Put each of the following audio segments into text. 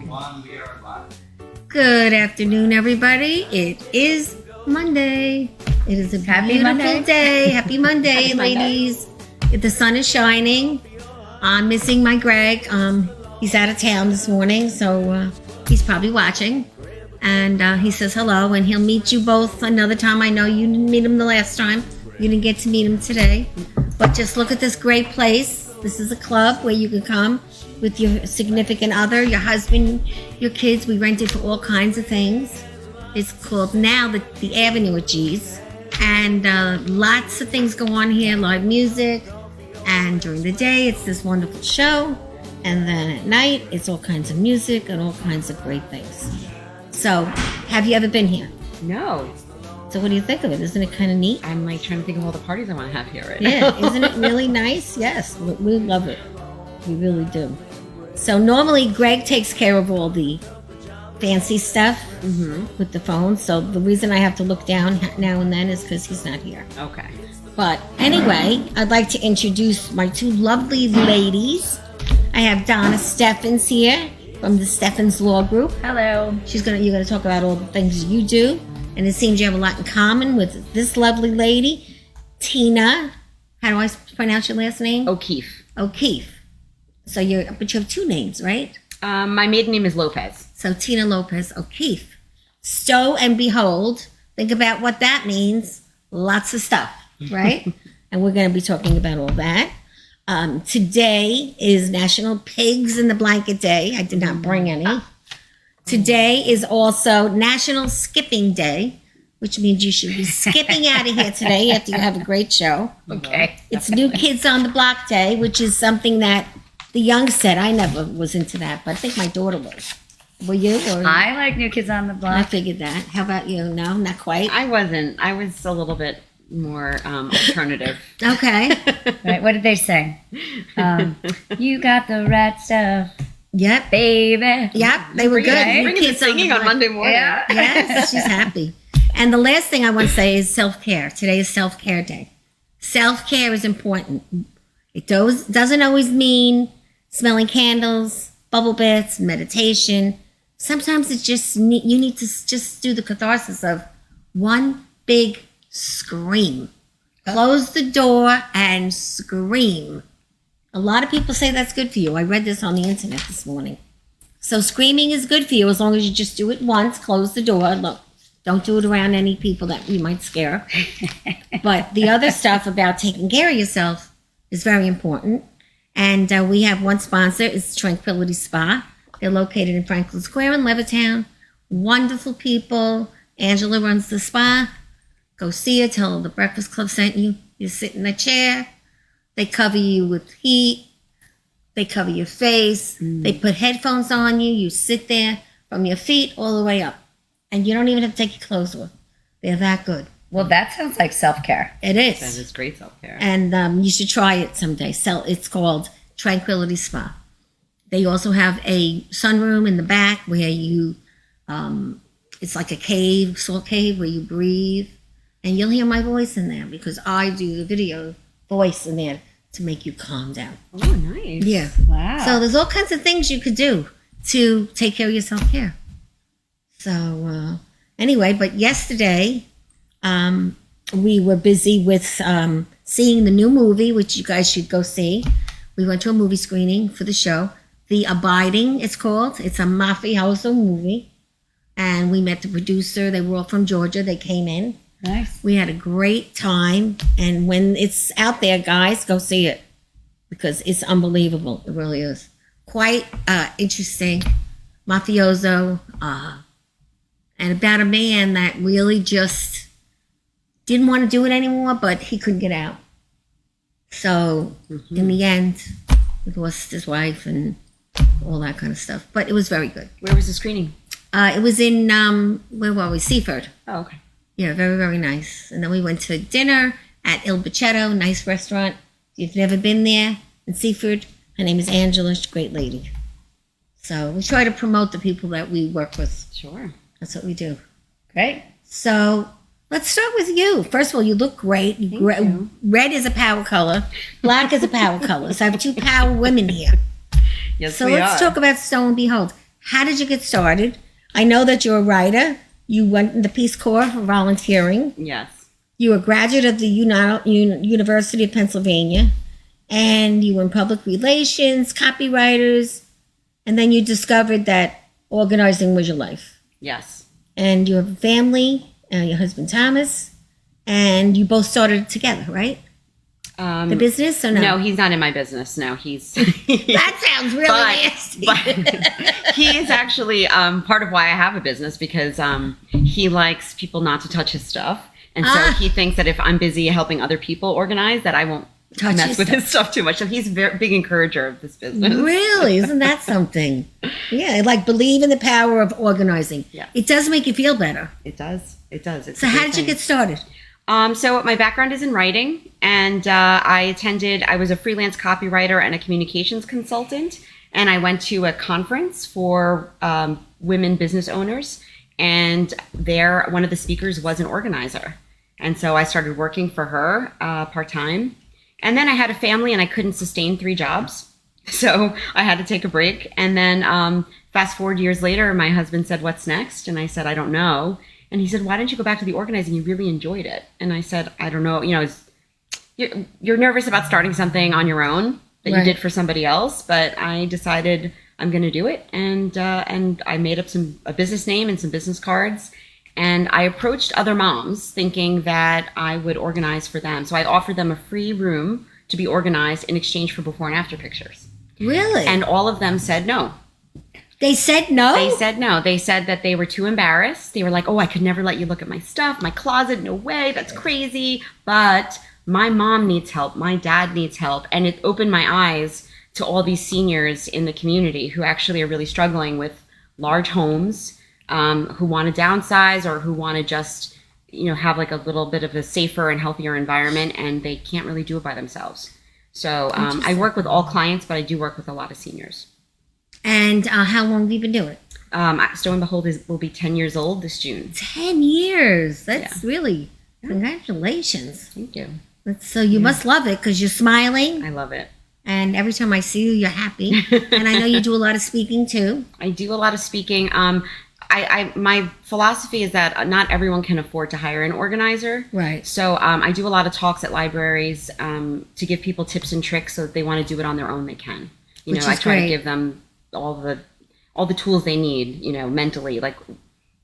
1, we are live. Good afternoon, everybody. It is Monday. It is a Happy beautiful Monday. day. Happy Monday, ladies. The sun is shining. I'm missing my Greg. He's out of town this morning, so he's probably watching. And he says hello, and he'll meet you both another time. I know you didn't meet him the last time. You didn't get to meet him today. But just look at this great place. This is a club where you can come with your significant other, your husband, your kids. We rent it for all kinds of things. It's called now the Avenue at G's. And lots of things go on here, live music. And during the day, it's this wonderful show. And then at night, it's all kinds of music and all kinds of great things. So, have you ever been here? No. So what do you think of it? Isn't it kind of neat? I'm like trying to think of all the parties I want to have here right Yeah, now. isn't it really nice? Yes, we love it. We really do. So normally Greg takes care of all the fancy stuff with the phone. So the reason I have to look down now and then is because he's not here. Okay. But anyway, I'd like to introduce my two lovely ladies. I have Donna Stefans here from the Stefans Law Group. Hello. You're gonna talk about all the things you do, and it seems you have a lot in common with this lovely lady, Tina. How do I pronounce your last name? O'Keefe. O'Keefe. So but you have two names, right? My maiden name is Lopez. So Tina Lopez O'Keefe. Stow and behold. Think about what that means. Lots of stuff, right? And we're going to be talking about all that. Today is National Pigs in the Blanket Day. I did not bring any. Today is also National Skipping Day, which means you should be skipping out of here today after you have a great show. Okay. It's New Kids on the Block Day, which is something that the young said. I never was into that, but I think my daughter was. Were you? Or I like New Kids on the I Block. figured that. How about you? No, not quite. I wasn't. I was a little bit more alternative. Okay. Right? What did they say? You got the right stuff, Yep. baby. Yep. They were good. Right? New Bringing the Kids singing on Block. Monday morning. Yeah. Yes, she's happy. And the last thing I want to say is self-care. Today is self-care day. Self-care is important. It doesn't always mean smelling candles, bubble baths, meditation. Sometimes it's just you need to just do the catharsis of one big scream. Close the door and scream. A lot of people say that's good for you. I read this on the internet this morning. So screaming is good for you as long as you just do it once, close the door. Look, don't do it around any people that you might scare. But the other stuff about taking care of yourself is very important. And we have one sponsor. It's Tranquility Spa. They're located in Franklin Square in Levittown. Wonderful people. Angela runs the spa. Go see her. Tell her the Breakfast Club sent you. You sit in a chair. They cover you with heat. They cover your face. They put headphones on you. You sit there from your feet all the way up. And you don't even have to take your clothes off. They're that good. Well, that sounds like self-care. It That is. is great self-care. And you should try it someday. It's called Tranquility Spa. They also have a sunroom in the back where you, it's like a cave, salt cave, where you breathe. And you'll hear my voice in there because I do the video voice in there to make you calm down. Oh, nice. Yeah. Wow. So there's all kinds of things you could do to take care of your self-care. So anyway, but yesterday we were busy with seeing the new movie, which you guys should go see. We went to a movie screening for the show. The Abiding, it's called. It's a mafioso movie. And we met the producer. They were all from Georgia. They came in. Nice. We had a great time. And when it's out there, guys, go see it. Because it's unbelievable. It really is. Quite interesting. Mafioso. And about a man that really just didn't want to do it anymore, but he couldn't get out. So in the end, he lost his wife and all that kind of stuff. But it was very good. Where was the screening? It was in, where were we? Seaford. Oh, okay. Yeah, very, very nice. And then we went to dinner at Il Bacetto, nice restaurant. If you've never been there in Seaford, her name is Angela. She's a great lady. So we try to promote the people that we work with. Sure. That's what we do. Great. So let's start with you. First of all, you look great. Thank you. Red is a power color. Black is a power color. So I have two power women here. Yes, So we let's are. talk about Stow and Behold. how did you get started? I know that you're a writer. You went in the Peace Corps for volunteering. Yes. You were a graduate of the University of Pennsylvania, and you were in public relations, copywriters, and then you discovered that organizing was your life. Yes. And you have a family, your husband Thomas, and you both started together, right? The business or no? No, he's not in my business. No, he's... That sounds really nasty. But he is actually part of why I have a business, because he likes people not to touch his stuff. And so he thinks that if I'm busy helping other people organize, that I won't mess with his stuff too much. So he's a very big encourager of this business. Really? Isn't that something? Yeah, like believe in the power of organizing. Yeah. It does make you feel better. It does. It does. It's So how did you get started? So my background is in writing, and I was a freelance copywriter and a communications consultant, and I went to a conference for women business owners, and there one of the speakers was an organizer. And so I started working for her part-time. And then I had a family and I couldn't sustain 3 jobs. So I had to take a break. And then fast forward years later, my husband said, "What's next?" And I said, "I don't know." And he said, "Why don't you go back to the organizing? You really enjoyed it." And I said, "I don't know. You're nervous about starting something on your own that you did for somebody else." But I decided I'm going to do it. And I made up a business name and some business cards. And I approached other moms thinking that I would organize for them. So I offered them a free room to be organized in exchange for before and after pictures. Really? And all of them said no. They said no? They said no. They said that they were too embarrassed. They were like, "Oh, I could never let you look at my stuff, my closet. No way. That's crazy. But my mom needs help. My dad needs help." And it opened my eyes to all these seniors in the community who actually are really struggling with large homes, who want to downsize or who want to just, have like a little bit of a safer and healthier environment, and they can't really do it by themselves. So I work with all clients, but I do work with a lot of seniors. And how long have you been doing it? Stow and Behold will be 10 years old this June. 10 years. That's really, congratulations. Thank you. So you must love it because you're smiling. I love it. And every time I see you, you're happy. And I know you do a lot of speaking too. I do a lot of speaking. My philosophy is that not everyone can afford to hire an organizer. Right. So I do a lot of talks at libraries to give people tips and tricks so that they want to do it on their own, they can. I try to give them all the tools they need, mentally, like,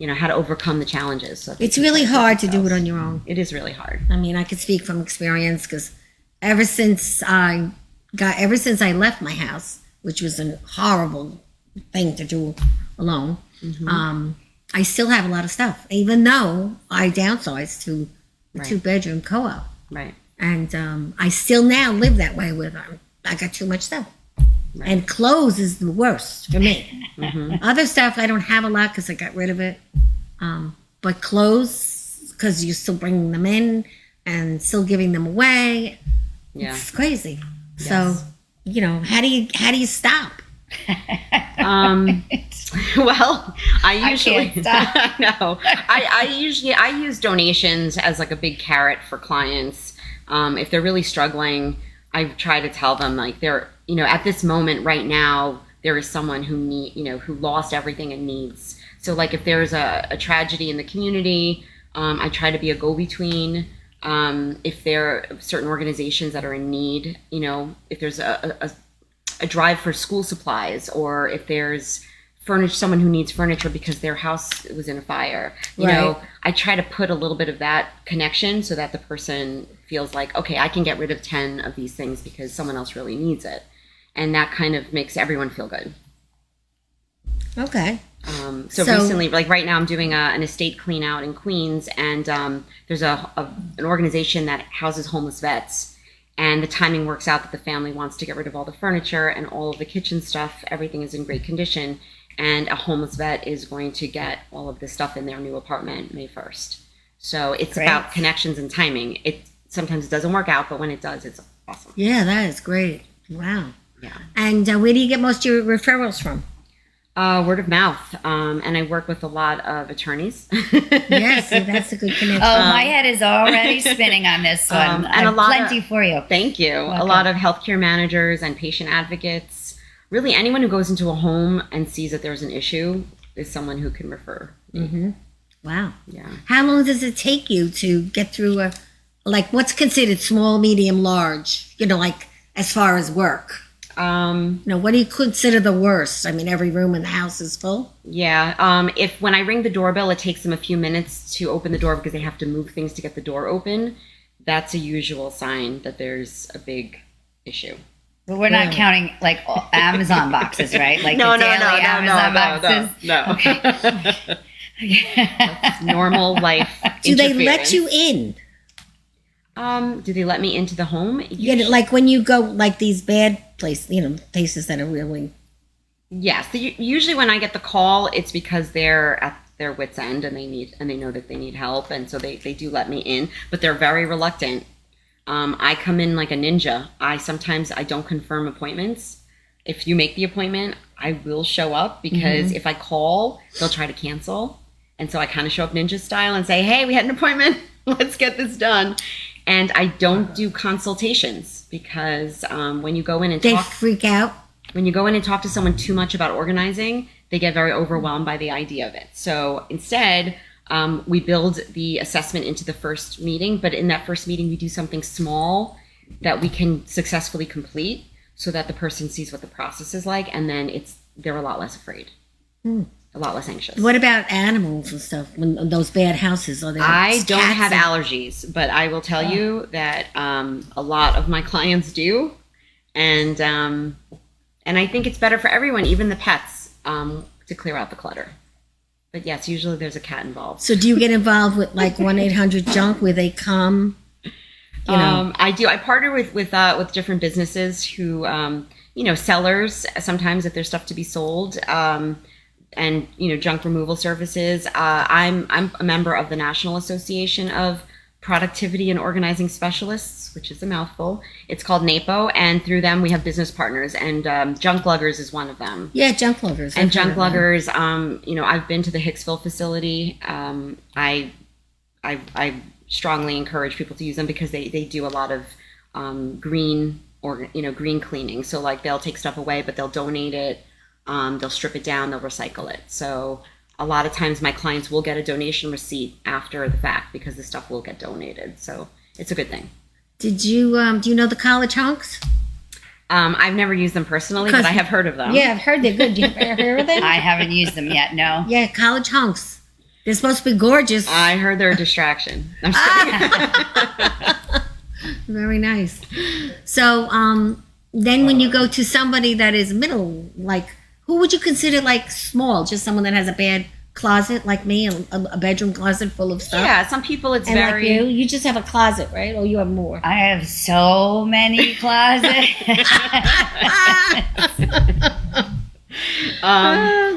how to overcome the challenges. So it's really hard to do it on your own. It is really hard. I mean, I could speak from experience because ever since I left my house, which was a horrible thing to do alone, I still have a lot of stuff, even though I downsized to a 2-bedroom co-op. Right. And I still now live that way with I got too much stuff. Right. And clothes is the worst for me. Other stuff I don't have a lot because I got rid of it. But clothes, because you're still bringing them in and still giving them away. Yeah. It's crazy. Yes. So, how do you stop? Well, I usually can't stop. no. I use donations as like a big carrot for clients. If they're really struggling, I try to tell them like they're, at this moment right now, there is someone who lost everything and needs. So like if there's a tragedy in the community, I try to be a go-between. If there are certain organizations that are in need, if there's a drive for school supplies, or if there's someone who needs furniture because their house was in a fire, I try to put a little bit of that connection so that the person feels like, okay, I can get rid of 10 of these things because someone else really needs it. And that kind of makes everyone feel good. Okay. So recently, like right now, I'm doing an estate clean out in Queens, and there's an organization that houses homeless vets, and the timing works out that the family wants to get rid of all the furniture and all of the kitchen stuff. Everything is in great condition, and a homeless vet is going to get all of this stuff in their new apartment May 1st. So it's about connections and timing. Sometimes it doesn't work out, but when it does, it's awesome. Yeah, that is great. Wow. Yeah. And where do you get most of your referrals from? Word of mouth, and I work with a lot of attorneys. Yes, so that's a good connection. Oh, my head is already spinning on this one. And a lot plenty for you. Thank you. Welcome. A lot of healthcare managers and patient advocates, really anyone who goes into a home and sees that there's an issue is someone who can refer. Mm-hmm. Wow. Yeah. How long does it take you to get through what's considered small, medium, large? Like as far as work. What do you consider the worst? I mean, every room in the house is full. Yeah. If when I ring the doorbell, it takes them a few minutes to open the door because they have to move things to get the door open. That's a usual sign that there's a big issue. But we're not counting like all Amazon boxes, right? Like No. boxes. No. Okay. That's normal life. Do they let you in? Do they let me into the home? Like when you go like these bad places, places that are really. Yes. Usually when I get the call, it's because they're at their wit's end and they know that they need help, and so they do let me in, but they're very reluctant. I come in like a ninja. Sometimes I don't confirm appointments. If you make the appointment, I will show up because if I call, they'll try to cancel. And so I kind of show up ninja style and say, hey, we had an appointment. Let's get this done. And I don't do consultations because when you go in and they freak out. When you go in and talk to someone too much about organizing, they get very overwhelmed by the idea of it. So instead, we build the assessment into the first meeting, but in that first meeting, we do something small that we can successfully complete so that the person sees what the process is like, and then they're a lot less afraid, a lot less anxious. What about animals and stuff? When those bad houses, are there? I don't have allergies, but I will tell you that a lot of my clients do, and I think it's better for everyone, even the pets, to clear out the clutter. But yes, usually there's a cat involved. So do you get involved with like 1-800-JUNK where they come? I do. I partner with different businesses who, sellers sometimes if there's stuff to be sold, and junk removal services. I'm a member of the National Association of Productivity and Organizing Specialists, which is a mouthful. It's called NAPO, and through them we have business partners, and Junk Luggers is one of them. Yeah, Junk Luggers. And Junk Luggers, I've been to the Hicksville facility. I strongly encourage people to use them because they do a lot of green cleaning. So like they'll take stuff away, but they'll donate it. They'll strip it down, they'll recycle it. So a lot of times my clients will get a donation receipt after the fact because the stuff will get donated. So it's a good thing. Did you, do you know the college hunks? I've never used them personally, but I have heard of them. Yeah, I've heard they're good. You ever heard of them? I haven't used them yet, no. Yeah, college hunks. They're supposed to be gorgeous. I heard they're a distraction. I'm just kidding. Very nice. So then when you go to somebody that is middle, like, who would you consider like small? Just someone that has a bad closet like me, a bedroom closet full of stuff? Yeah, some people it's and very... like you just have a closet, right? Or you have more? I have so many closets.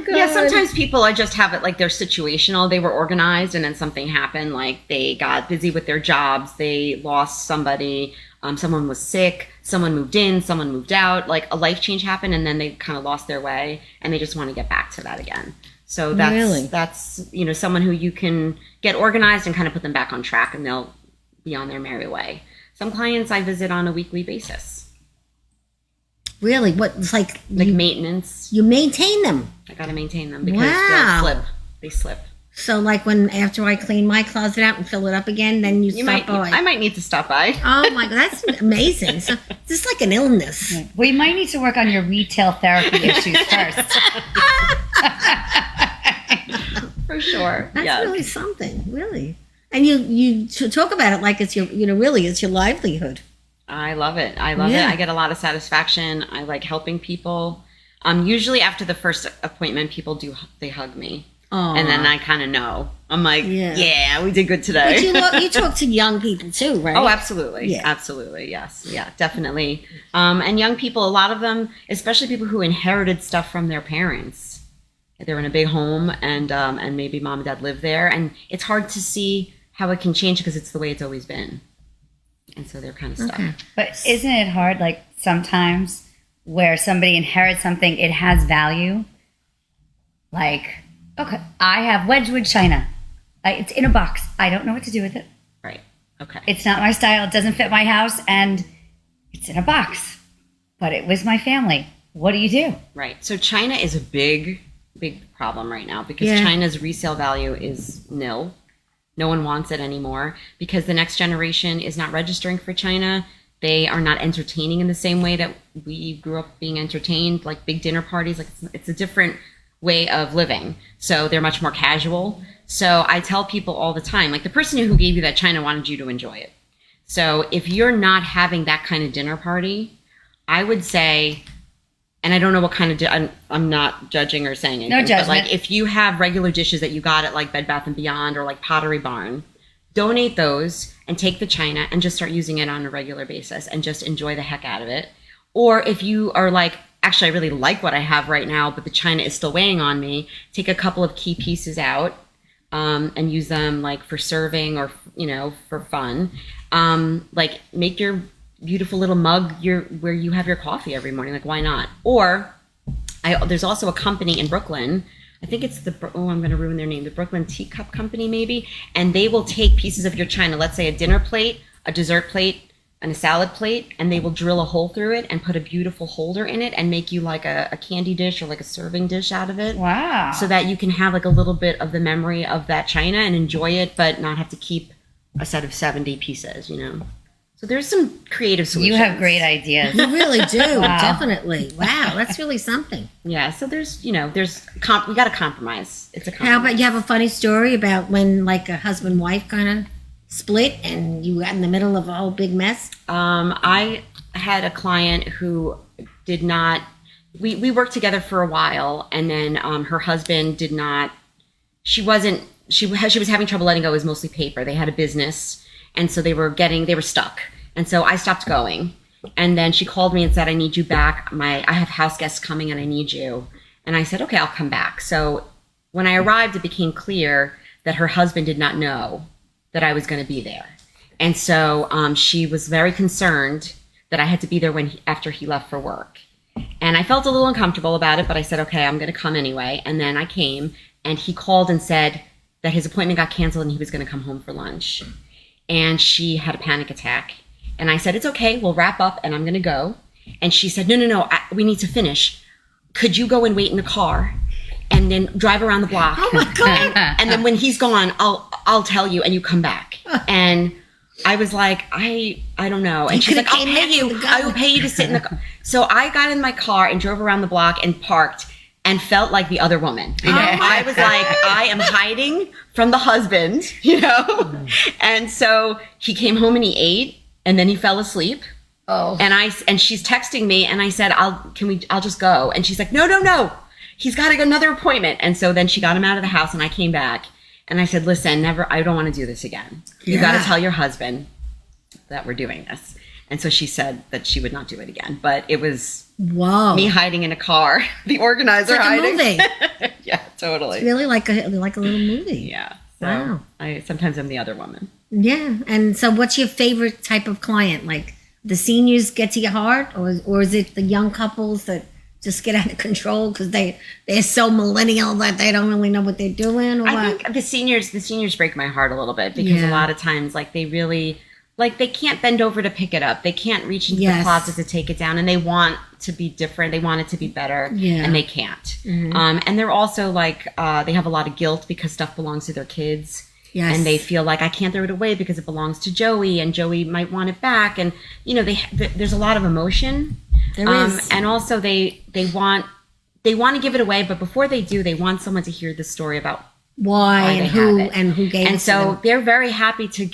Yeah, sometimes people just have it like they're situational. They were organized and then something happened, like they got busy with their jobs, they lost somebody, someone was sick, someone moved in, someone moved out, like a life change happened and then they kind of lost their way and they just want to get back to that again. So that's someone who you can get organized and kind of put them back on track and they'll be on their merry way. Some clients I visit on a weekly basis. Really? What? It's like maintenance. You maintain them. I gotta maintain them because they'll slip. They slip. So like after I clean my closet out and fill it up again, then you stop by. I might need to stop by. Oh my God, that's amazing. So this is like an illness. We might need to work on your retail therapy issues first. For sure. That's really something, really. And you talk about it like it's your, really it's your livelihood. I love it. I love it. I get a lot of satisfaction. I like helping people. Usually after the first appointment, people they hug me. Aww. And then I kind of know. I'm like, yeah, we did good today. But you talk to young people too, right? Oh, absolutely. Yeah. Absolutely. Yes. Yeah, definitely. And young people, a lot of them, especially people who inherited stuff from their parents. They're in a big home and maybe mom and dad live there. And it's hard to see how it can change because it's the way it's always been. And so they're kind of stuck. Okay. But isn't it hard, like sometimes where somebody inherits something, it has value? Like, okay, I have Wedgwood china. It's in a box. I don't know what to do with it. Right. Okay. It's not my style. It doesn't fit my house. And it's in a box. But it was my family. what do you do? Right. So China is a big problem right now because Yeah. China's resale value is nil. No one wants it anymore because the next generation is not registering for China. They are not entertaining in the same way that we grew up being entertained, like big dinner parties. Like it's a different way of living. So they're much more casual. So I tell people all the time, like the person who gave you that China wanted you to enjoy it. So if you're not having that kind of dinner party, I would say, and I don't know what kind of, I'm not judging or saying anything. No judgment. But like if you have regular dishes that you got at like Bed Bath & Beyond or like Pottery Barn, donate those and take the china and just start using it on a regular basis and just enjoy the heck out of it. Or if you are like, actually, I really like what I have right now, but the china is still weighing on me, take a couple of key pieces out and use them like for serving or, for fun. Like make your beautiful little mug where you have your coffee every morning. Like, why not? Or there's also a company in Brooklyn. I think it's I'm going to ruin their name. The Brooklyn Teacup Company, maybe. And they will take pieces of your china, let's say a dinner plate, a dessert plate, and a salad plate, and they will drill a hole through it and put a beautiful holder in it and make you like a candy dish or like a serving dish out of it. Wow. So that you can have like a little bit of the memory of that china and enjoy it, but not have to keep a set of 70 pieces, So there's some creative solutions. You have great ideas. You really do. Wow. Definitely. Wow. That's really something. Yeah. So there's, we got to compromise. It's a compromise. How about you have a funny story about when like a husband-wife kind of split and you got in the middle of a whole big mess? I had a client who did not, we worked together for a while, and then her husband did not, she was having trouble letting go. It was mostly paper. They had a business, and so they were stuck. And so I stopped going. And then she called me and said, I need you back. I have house guests coming and I need you. And I said, okay, I'll come back. So when I arrived, it became clear that her husband did not know that I was going to be there. And so she was very concerned that I had to be there after he left for work. And I felt a little uncomfortable about it, but I said, okay, I'm going to come anyway. And then I came, and he called and said that his appointment got canceled and he was going to come home for lunch. And she had a panic attack. And I said, it's okay, we'll wrap up and I'm going to go. And she said, no, we need to finish. Could you go and wait in the car and then drive around the block? Oh my God. And then when he's gone, I'll tell you and you come back. And I was like, I don't know. And she's like, I will pay you to sit in the car. So I got in my car and drove around the block and parked and felt like the other woman. I was like, I am hiding from the husband, And so he came home and he ate, and then he fell asleep. Oh. And she's texting me, and I said, I'll just go. And she's like, no. He's got another appointment. And so then she got him out of the house, and I came back. And I said, listen, I don't want to do this again. You got to tell your husband that we're doing this. And so she said that she would not do it again. But it was me hiding in a car, the organizer It's like hiding. a movie. Yeah, totally. It's really like a little movie. Yeah. So Wow. Sometimes I'm the other woman. Yeah. And so what's your favorite type of client? Like the seniors get to your heart, or is it the young couples that just get out of control because they're so millennial that they don't really know what they're doing? Or I think the seniors break my heart a little bit because a lot of times like they really they can't bend over to pick it up. They can't reach into the closet to take it down, and they want to be different. They want it to be better, and they can't. Mm-hmm. And they're also like they have a lot of guilt because stuff belongs to their kids. Yes. And they feel like I can't throw it away because it belongs to Joey, and Joey might want it back. And there's a lot of emotion. There is. And also they want to give it away, but before they do, they want someone to hear the story about why and who gave it. And so to them. they're very happy to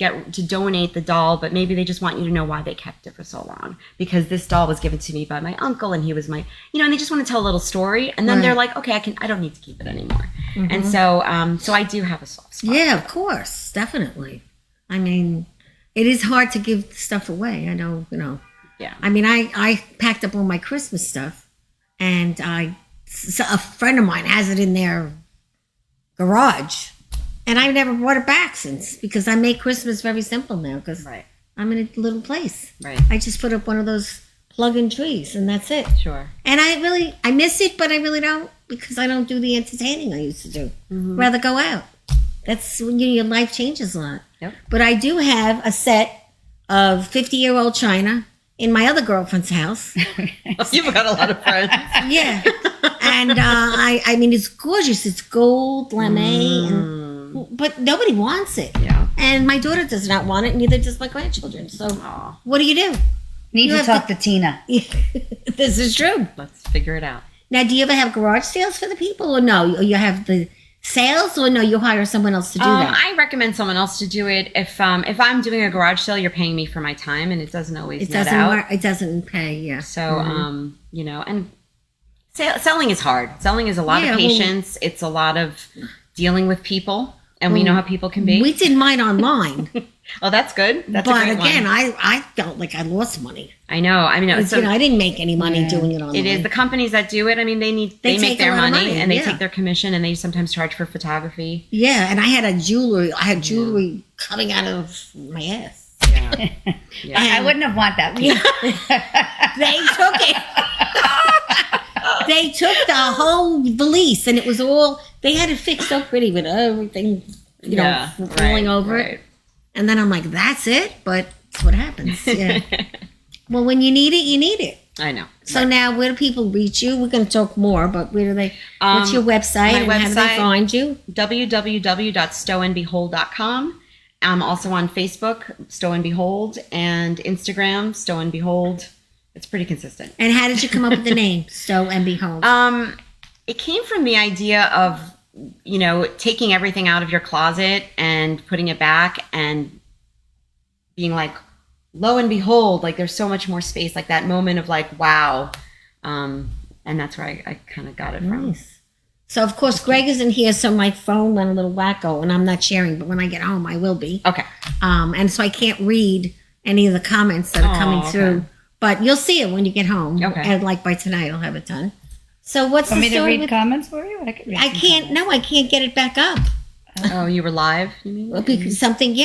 donate the doll, but maybe they just want you to know why they kept it for so long, because this doll was given to me by my uncle, and he was my, and they just want to tell a little story, and then they're like, okay, I don't need to keep it anymore. Mm-hmm. And so I do have a soft spot. Yeah, of course, definitely. I mean, it is hard to give stuff away. I know, Yeah. I mean, I packed up all my Christmas stuff, and a friend of mine has it in their garage, and I've never brought it back since, because I make Christmas very simple now, because I'm in a little place. Right. I just put up one of those plug-in trees, and that's it. Sure. And I miss it, but I really don't, because I don't do the entertaining I used to do. Mm-hmm. Rather go out. That's when your life changes a lot. Yep. But I do have a set of 50-year-old china in my other girlfriend's house. You've got a lot of friends. Yeah. And I mean, it's gorgeous. It's gold, lame, but nobody wants it. Yeah. And my daughter does not want it, neither does my grandchildren. So what do you do? Need You to have talk to Tina. This is true. Let's figure it out. Now, do you ever have garage sales for the people, or no? Or you have the sales, or no? You hire someone else to do that. I recommend someone else to do it. If I'm doing a garage sale, you're paying me for my time, and it doesn't always It net doesn't out. work. It doesn't pay. Yeah. So, you know, and selling is hard. Selling is a lot of patience. It's a lot of dealing with people, and we know how people can be. We did mine online, Oh, that's good. That's a but great again, one. I felt like I lost money. I know. I mean, It's, I didn't make any money doing it online. it is the companies that do it. I mean, they make take a their lot of money, money, and they yeah. take their commission, and they sometimes charge for photography. Yeah, and I had jewelry coming out of my ass. Yeah. I wouldn't have want that. They took it. They took the whole valise, and it was all. They had it fixed so pretty with everything, rolling over it. And then I'm like, that's it? But that's what happens. Yeah. Well, when you need it, you need it. I know. So now, where do people reach you? We're going to talk more, but where do they? What's your website? My And how do they website- find you? www.stowandbehold.com. I'm also on Facebook, Stow and Behold, and Instagram, Stow and Behold. It's pretty consistent. And how did you come up with the name, Stow and Behold? It came from the idea of, taking everything out of your closet and putting it back and being like, lo and behold, like there's so much more space, like that moment of like, wow. And that's where I kind of got it from. Nice. So, of course, Greg isn't here, so my phone went a little wacko, and I'm not sharing, but when I get home, I will be. Okay. And so I can't read any of the comments that are coming through, but you'll see it when you get home. Okay. And like by tonight, I'll have it done. So what's Want the me to story read with... comments for you? I can read I some can't, comments. no, I can't get it back up. Oh, you were live, you mean? Well, because something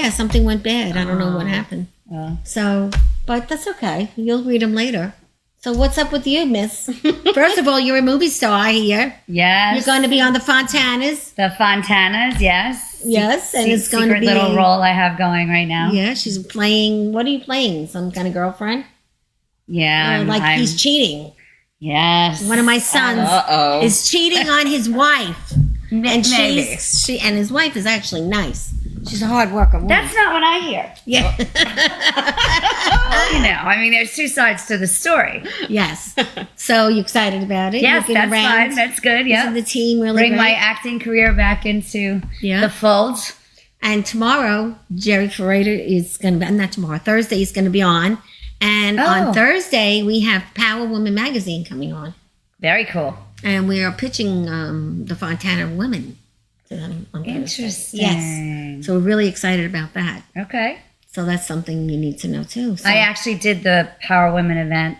went bad. I don't know what happened. Oh. So, but that's okay. You'll read them later. So what's up with you, miss? First of all, you're a movie star here. Yes. You're going to be on the Fontanas. The Fontanas, yes. Yes, and it's going to secret be little role I have going right now. Yeah, she's playing. What are you playing? Some kind of girlfriend? Yeah. Like he's cheating. Yes. One of my sons Uh-oh. is cheating on his wife, and Maybe. and his wife is actually nice. She's a hard worker. Woman. That's not what I hear. Yeah. I mean, there's two sides to the story. Yes. So you excited about it? Yes, You've been that's fine. That's good. Yeah. Isn't the team really Bring great? my acting career back into Yeah. the fold. And tomorrow, Jerry Ferreira is going to be, not tomorrow, Thursday, he's going to be on. And on Thursday, we have Power Woman Magazine coming on. Very cool. And we are pitching the Fontana women to them on Thursday. Interesting. Yes. So we're really excited about that. Okay. So that's something you need to know too. So. I actually did the Power Women event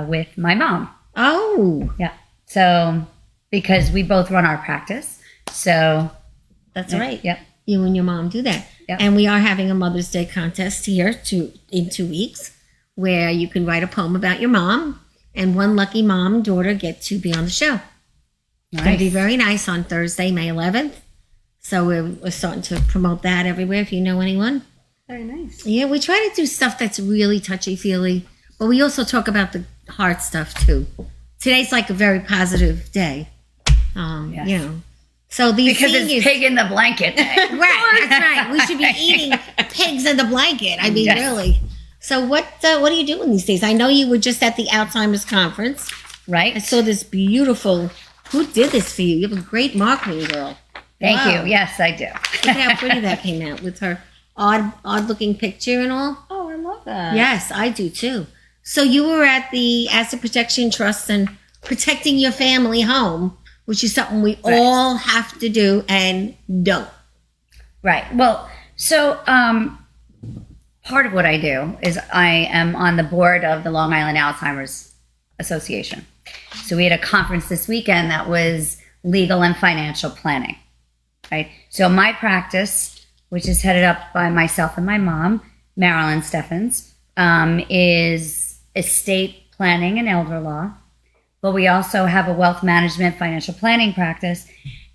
with my mom. Oh. Yeah. So, because we both run our practice. So, That's right. Yep. You and your mom do that. Yep. And we are having a Mother's Day contest here in 2 weeks where you can write a poem about your mom, and one lucky mom and daughter get to be on the show. It's going to be very nice on Thursday, May 11th. So we're starting to promote that everywhere if you know anyone. Very nice. Yeah, we try to do stuff that's really touchy-feely, but we also talk about the hard stuff too. Today's like a very positive day. Yes. You know. So these because seniors, it's pig in the blanket day. right, that's right. We should be eating pigs in the blanket. I mean, Yes. really. So what are you doing these days? I know you were just at the Alzheimer's conference. I Right? saw this beautiful. Who did this for you? You have a great marketing girl. Thank Wow. you. Yes, I do. Look how pretty that came out with her odd-looking picture and all. Oh, I love that. Yes, I do too. So you were at the Asset Protection Trust and protecting your family home, which is something we all have to do and don't. Right. Well, so part of what I do is I am on the board of the Long Island Alzheimer's Association. So we had a conference this weekend that was legal and financial planning. Right. So my practice, which is headed up by myself and my mom, Marilyn Stefans, is estate planning and elder law. But we also have a wealth management financial planning practice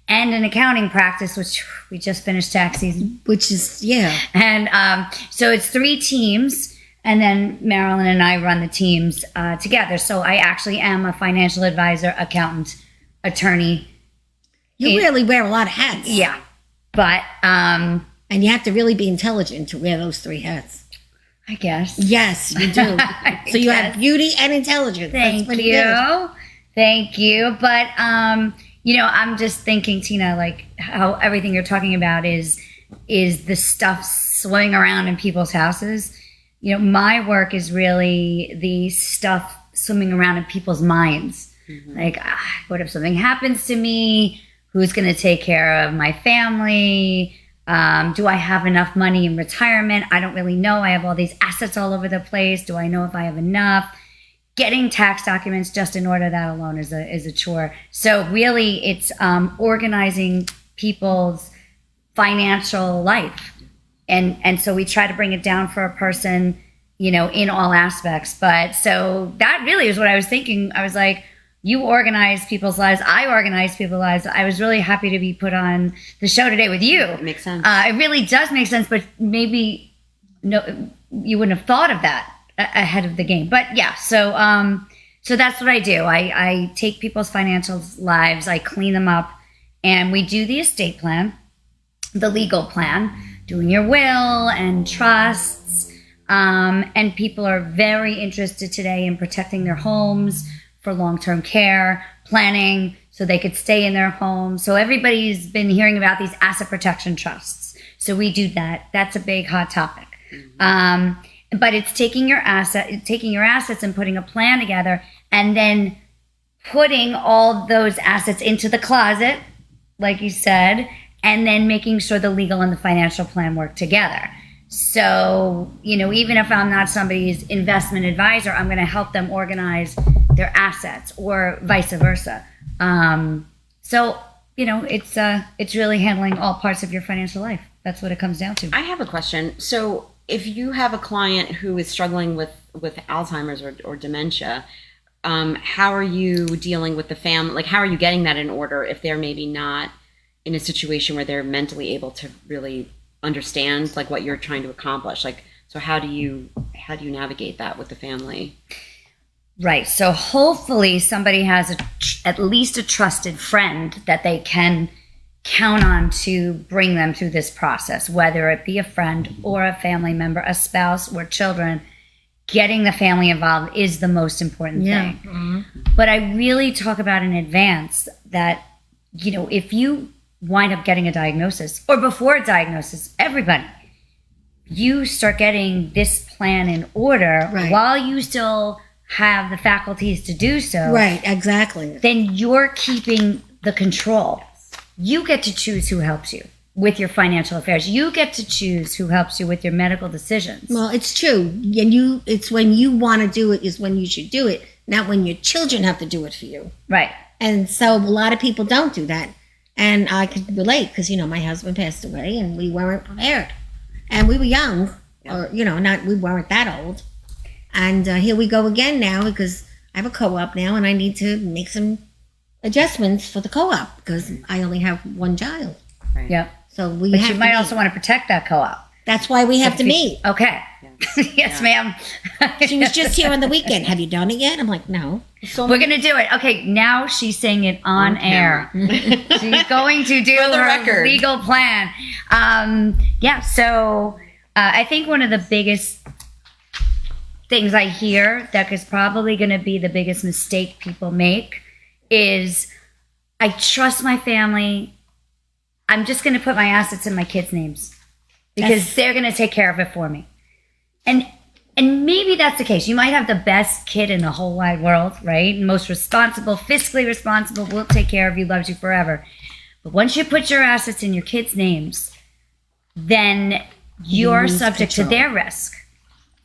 and an accounting practice, which we just finished tax season. Which is, yeah. And so it's 3 teams And then Marilyn and I run the teams together. So I actually am a financial advisor, accountant, attorney. You really wear a lot of hats. Yeah. But, and you have to really be intelligent to wear those 3 hats. I guess. Yes, you do. So you have beauty and intelligence. Thank you. Good. Thank you. But, I'm just thinking, Tina, like how everything you're talking about is the stuff swimming around in people's houses. My work is really the stuff swimming around in people's minds. Mm-hmm. Like, what if something happens to me? Who's going to take care of my family? Do I have enough money in retirement? I don't really know. I have all these assets all over the place. Do I know if I have enough? Getting tax documents just in order, that alone is a chore. So really, it's organizing people's financial life. And so we try to bring it down for a person, in all aspects. But so that really is what I was thinking. I was like, you organize people's lives. I organize people's lives. I was really happy to be put on the show today with you. It makes sense. It really does make sense, but maybe you wouldn't have thought of that ahead of the game. But yeah, so that's what I do. I take people's financial lives, I clean them up, and we do the estate plan, the legal plan, doing your will and trusts. And people are very interested today in protecting their homes for long-term care, planning so they could stay in their home. So everybody's been hearing about these asset protection trusts. So we do that. That's a big hot topic. Mm-hmm. But it's taking your assets and putting a plan together, and then putting all those assets into the closet, like you said, and then making sure the legal and the financial plan work together. So, even if I'm not somebody's investment advisor, I'm going to help them organize their assets, or vice versa. It's really handling all parts of your financial life. That's what it comes down to. I have a question. So if you have a client who is struggling with Alzheimer's or dementia, how are you dealing with the family? Like, how are you getting that in order if they're maybe not in a situation where they're mentally able to really understand like what you're trying to accomplish? Like, so how do you navigate that with the family? Right. So hopefully somebody has at least a trusted friend that they can count on to bring them through this process, whether it be a friend or a family member, a spouse or children. Getting the family involved is the most important thing. Mm-hmm. But I really talk about in advance that, if you wind up getting a diagnosis, or before a diagnosis, everybody, you start getting this plan in order while you still have the faculties to do so. Right, exactly. Then you're keeping the control. You get to choose who helps you with your financial affairs. You get to choose who helps you with your medical decisions. Well, it's true. And it's when you want to do it is when you should do it, not when your children have to do it for you. Right. And so a lot of people don't do that. And I could relate because, my husband passed away and we weren't prepared. And we were young, or, we weren't that old. And here we go again now because I have a co-op now and I need to make some adjustments for the co-op because I only have one child. Right. Yep. So but you might also want to protect that co-op. That's why we have to meet. Okay. Yes, ma'am. She was just here on the weekend. Have you done it yet? I'm like, no. So we're going to do it. Okay, now she's saying it on air. She's going to do her record. Legal plan. So I think one of the biggest things I hear that is probably going to be the biggest mistake people make is, I trust my family. I'm just going to put my assets in my kids' names because they're going to take care of it for me. And maybe that's the case. You might have the best kid in the whole wide world, right? Most responsible, fiscally responsible, will take care of you, loves you forever. But once you put your assets in your kids' names, then you're subject to their risk.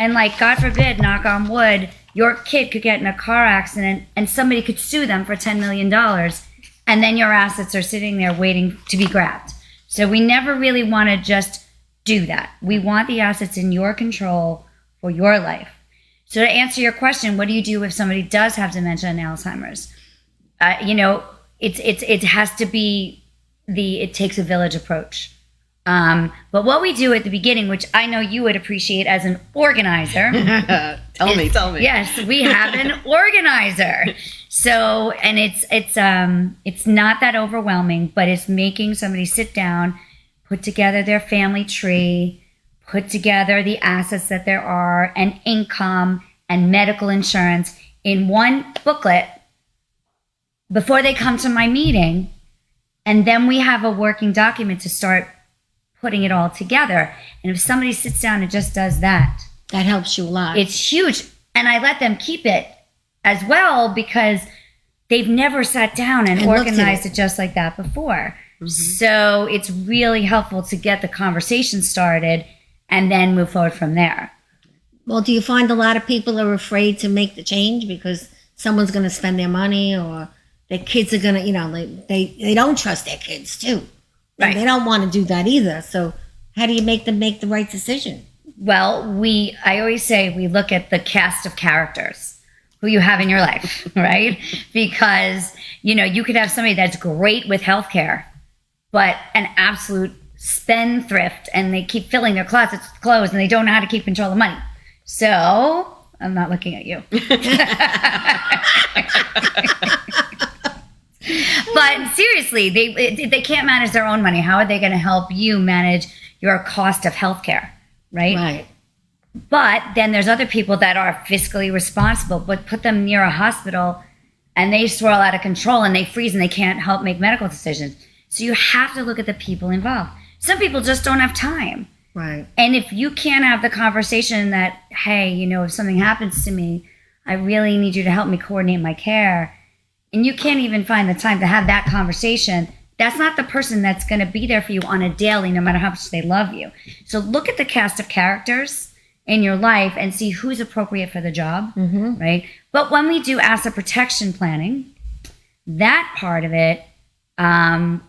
And like, God forbid, knock on wood, your kid could get in a car accident and somebody could sue them for $10 million. And then your assets are sitting there waiting to be grabbed. So we never really want to just do that. We want the assets in your control for your life. So to answer your question, what do you do if somebody does have dementia and Alzheimer's? It has to be it takes a village approach. But what we do at the beginning, which I know you would appreciate as an organizer. Tell me. Yes, we have an organizer. So, and it's not that overwhelming, but it's making somebody sit down, put together their family tree, put together the assets that there are, and income and medical insurance in one booklet before they come to my meeting. And then we have a working document to start putting it all together. And if somebody sits down and just does that, that helps you a lot. it's huge. And I let them keep it as well because they've never sat down and And looked at organized it. it just like that before. So it's really helpful to get the conversation started and then move forward from there. Well, do you find a lot of people are afraid to make the change because someone's going to spend their money or their kids are going to, they don't trust their kids too. Right. And they don't want to do that either. So how do you make them make the right decision? Well, I always say we look at the cast of characters who you have in your life, right? Because, you could have somebody that's great with healthcare, but an absolute spendthrift and they keep filling their closets with clothes and they don't know how to keep control of money. So I'm not looking at you. But seriously, they can't manage their own money. How are they going to help you manage your cost of healthcare, right? Right. But then there's other people that are fiscally responsible, but put them near a hospital and they swirl out of control and they freeze and they can't help make medical decisions. So you have to look at the people involved. Some people just don't have time. Right. And if you can't have the conversation that, hey, if something happens to me, I really need you to help me coordinate my care, and you can't even find the time to have that conversation, that's not the person that's going to be there for you on a daily, no matter how much they love you. So look at the cast of characters in your life and see who's appropriate for the job, right? But when we do asset protection planning, that part of it,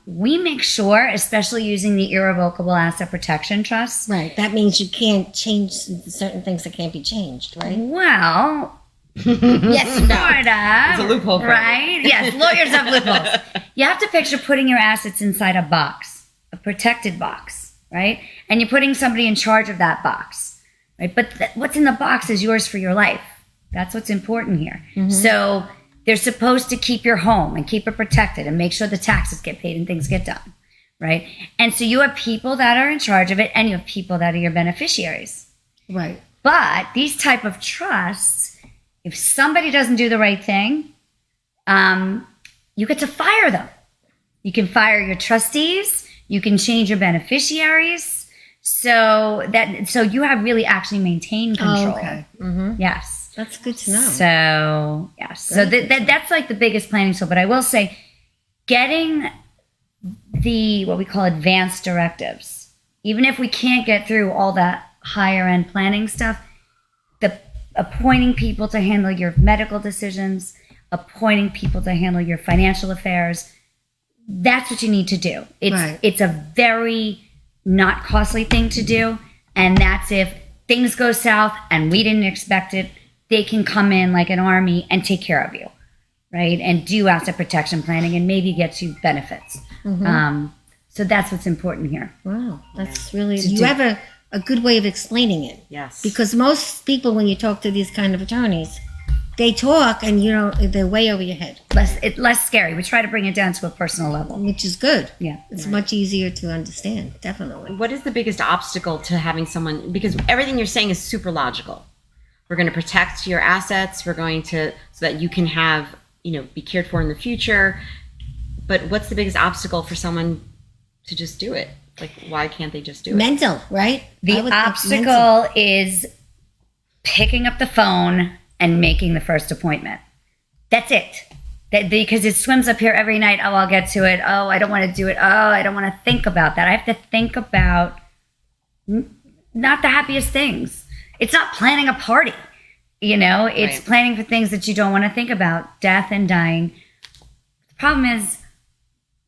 we make sure, especially using the irrevocable asset protection trust. Right. That means you can't change certain things that can't be changed, right? Well, Yes, sort no. of. There's a loophole for it. Right? Yes, lawyers have loopholes. You have to picture putting your assets inside a box, a protected box, right? And you're putting somebody in charge of that box, right? But what's in the box is yours for your life. That's what's important here. So they're supposed to keep your home and keep it protected and make sure the taxes get paid and things get done, right? And so you have people that are in charge of it and you have people that are your beneficiaries. Right. But these type of trusts, if somebody doesn't do the right thing, you get to fire them. You can fire your trustees. You can change your beneficiaries. So you have really actually maintained control. Oh, okay. Yes. That's good to know. So yes. So that's like the biggest planning tool. But I will say, getting the what we call advanced directives, even if we can't get through all that higher end planning stuff, appointing people to handle your medical decisions, appointing people to handle your financial affairs, that's what you need to do. It's a very not costly thing to do. And that's if things go south and we didn't expect it, they can come in like an army and take care of you, right? And do asset protection planning and maybe get you benefits. So that's what's important here. Wow. That's really, you have a good way of explaining it. Yes. Because most people, when you talk to these kind of attorneys, they talk and they're way over your head, Less scary. We try to bring it down to a personal level. which is good. Yeah. It's much easier to understand, definitely. What is the biggest obstacle to having someone, because everything you're saying is super logical. We're going to protect your assets. We're going to, so that you can have, be cared for in the future. But what's the biggest obstacle for someone to just do it? Like, why can't they just do it? Mental, right? The I would think mental. obstacle is picking up the phone and making the first appointment. That's it. Because it swims up here every night. Oh, I'll get to it. Oh, I don't want to do it. Oh, I don't want to think about that. I have to think about not the happiest things. It's not planning a party. It's Right. planning for things that you don't want to think about, death and dying. The problem is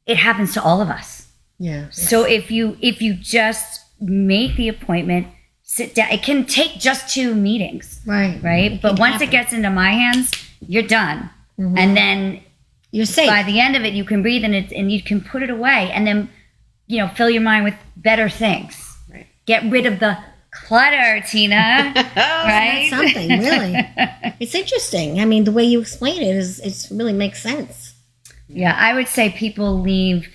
it happens to all of us. Yeah. So if you just make the appointment, sit down, it can take just 2 meetings, Right. right? But can once happen. it gets into my hands, you're done. And then You're safe. by the end of it, you can breathe and you can put it away. And then fill your mind with better things. Right. Get rid of the clutter, Tina. Right? That's something, really. It's interesting. I mean, the way you explain it it really makes sense. Yeah, I would say people leave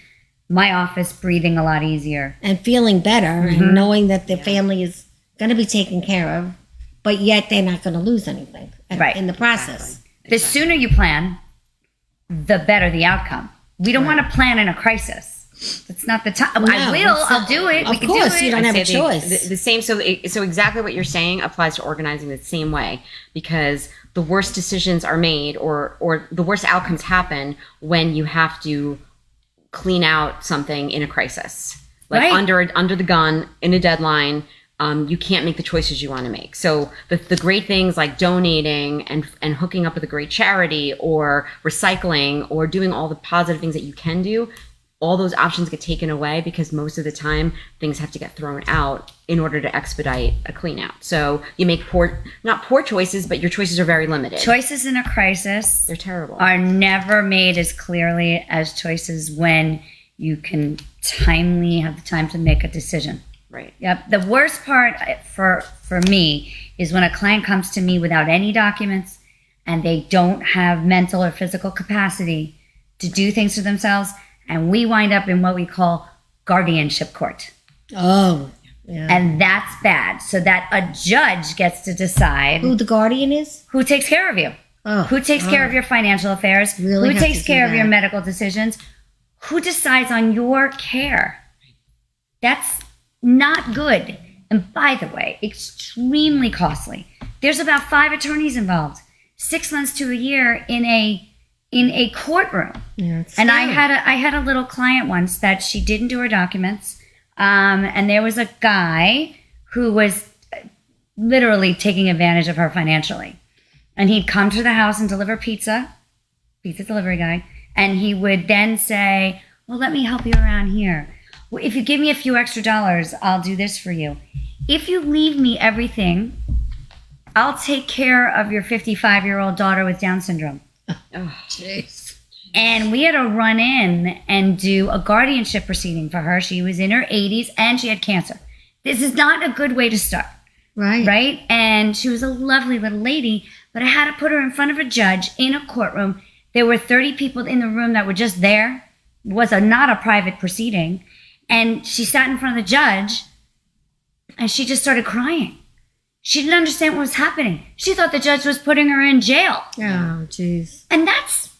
my office breathing a lot easier. And feeling better and knowing that their family is going to be taken care of, but yet they're not going to lose anything in the process. Exactly. The sooner you plan, the better the outcome. We don't want to plan in a crisis. It's not the time. No, I'll do it. Of course, you don't have a choice. The same. So exactly what you're saying applies to organizing the same way, because the worst decisions are made, or the worst outcomes happen when you have to clean out something in a crisis, like under the gun in a deadline. You can't make the choices you want to make. So the great things like donating and hooking up with a great charity, or recycling, or doing all the positive things that you can do, all those options get taken away because most of the time things have to get thrown out in order to expedite a clean out. So you make not poor choices, but your choices are very limited. Choices in a crisis, they're terrible. Are never made as clearly as choices when you can have the time to make a decision. Right. Yep. The worst part for me is when a client comes to me without any documents and they don't have mental or physical capacity to do things for themselves, and we wind up in what we call guardianship court. Oh, yeah. And that's bad. So that a judge gets to decide who the guardian is, who takes care of you, who takes care of your financial affairs, really who takes care of your medical decisions, who decides on your care. That's not good. And by the way, extremely costly. There's about 5 attorneys involved, 6 months to a year in a courtroom. Yeah, and I had a little client once that she didn't do her documents, and there was a guy who was literally taking advantage of her financially. And he'd come to the house and deliver pizza delivery guy, and he would then say, well, let me help you around here. Well, if you give me a few extra dollars, I'll do this for you. If you leave me everything, I'll take care of your 55-year-old daughter with Down syndrome. Oh, jeez. And we had to run in and do a guardianship proceeding for her. She was in her 80s and she had cancer. This is not a good way to start. Right? And she was a lovely little lady, but I had to put her in front of a judge in a courtroom. There were 30 people in the room that were just there. It was not a private proceeding. And she sat in front of the judge and she just started crying. She didn't understand what was happening. She thought the judge was putting her in jail. Oh, jeez. And that's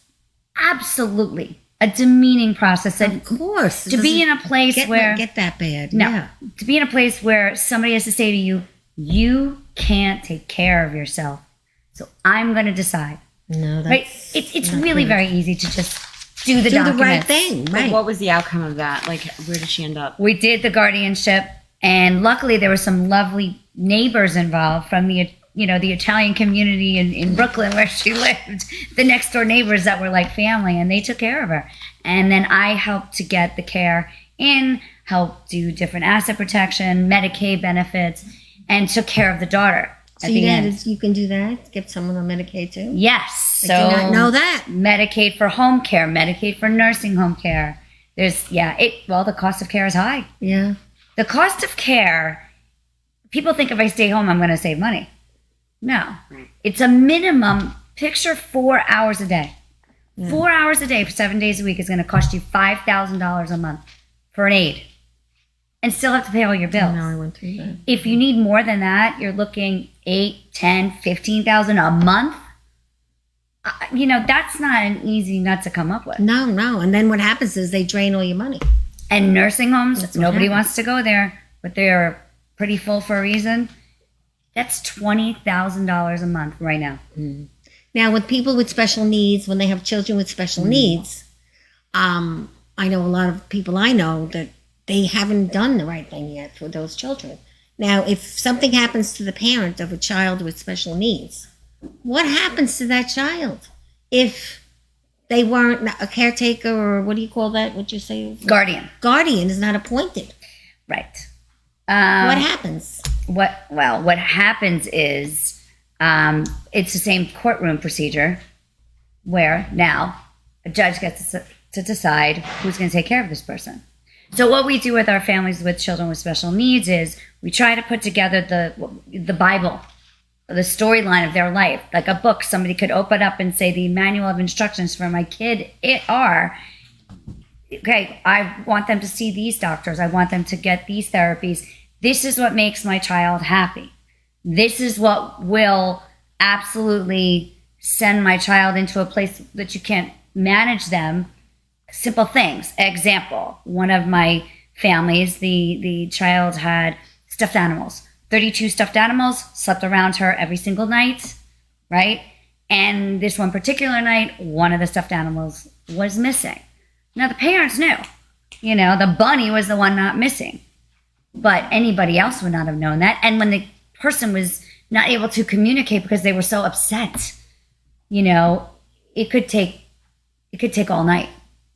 absolutely a demeaning process. Of course. To be in a place where... Get that bad. No. Yeah. To be in a place where somebody has to say to you, you can't take care of yourself, so I'm going to decide. No, that's right? It's really good. Very easy to just do the documents. right thing. Right. But what was the outcome of that? Like, where did she end up? We did the guardianship, and luckily there were some lovely neighbors involved from the Italian community in Brooklyn where she lived, the next door neighbors that were like family, and they took care of her. And then I helped to get the care in, helped do different asset protection, Medicaid benefits, and took care of the daughter. So you can do that? Get someone on Medicaid too? Yes. I did not know that. Medicaid for home care, Medicaid for nursing home care. The cost of care is high. Yeah. The cost of care, people think if I stay home, I'm going to save money. No. Right. It's a minimum, picture 4 hours a day. Yeah. 4 hours a day for 7 days a week is going to cost you $5,000 a month for an aide. And still have to pay all your bills. I went through that. If you need more than that, you're looking $8,000, $10,000, $15,000 a month. That's not an easy nut to come up with. No. And then what happens is they drain all your money. And nursing homes, nobody wants to go there, but they're pretty full for a reason. That's $20,000 a month right now. Mm. Now, with people with special needs, when they have children with special needs, I know a lot of people I know that they haven't done the right thing yet for those children. Now, if something happens to the parent of a child with special needs, what happens to that child if they weren't a caretaker, or what do you call that? What you say? Guardian. Guardian is not appointed. Right. What happens? What happens is it's the same courtroom procedure where now a judge gets to decide who's going to take care of this person. So what we do with our families with children with special needs is we try to put together the Bible, the storyline of their life, like a book. Somebody could open up and say the manual of instructions for my kid okay, I want them to see these doctors. I want them to get these therapies. This is what makes my child happy. This is what will absolutely send my child into a place that you can't manage them. Simple things. Example, one of my families, the child had stuffed animals, 32 stuffed animals, slept around her every single night, right? And this one particular night, one of the stuffed animals was missing. Now the parents knew, the bunny was the one not missing, but anybody else would not have known that. And when the person was not able to communicate because they were so upset, it could take all night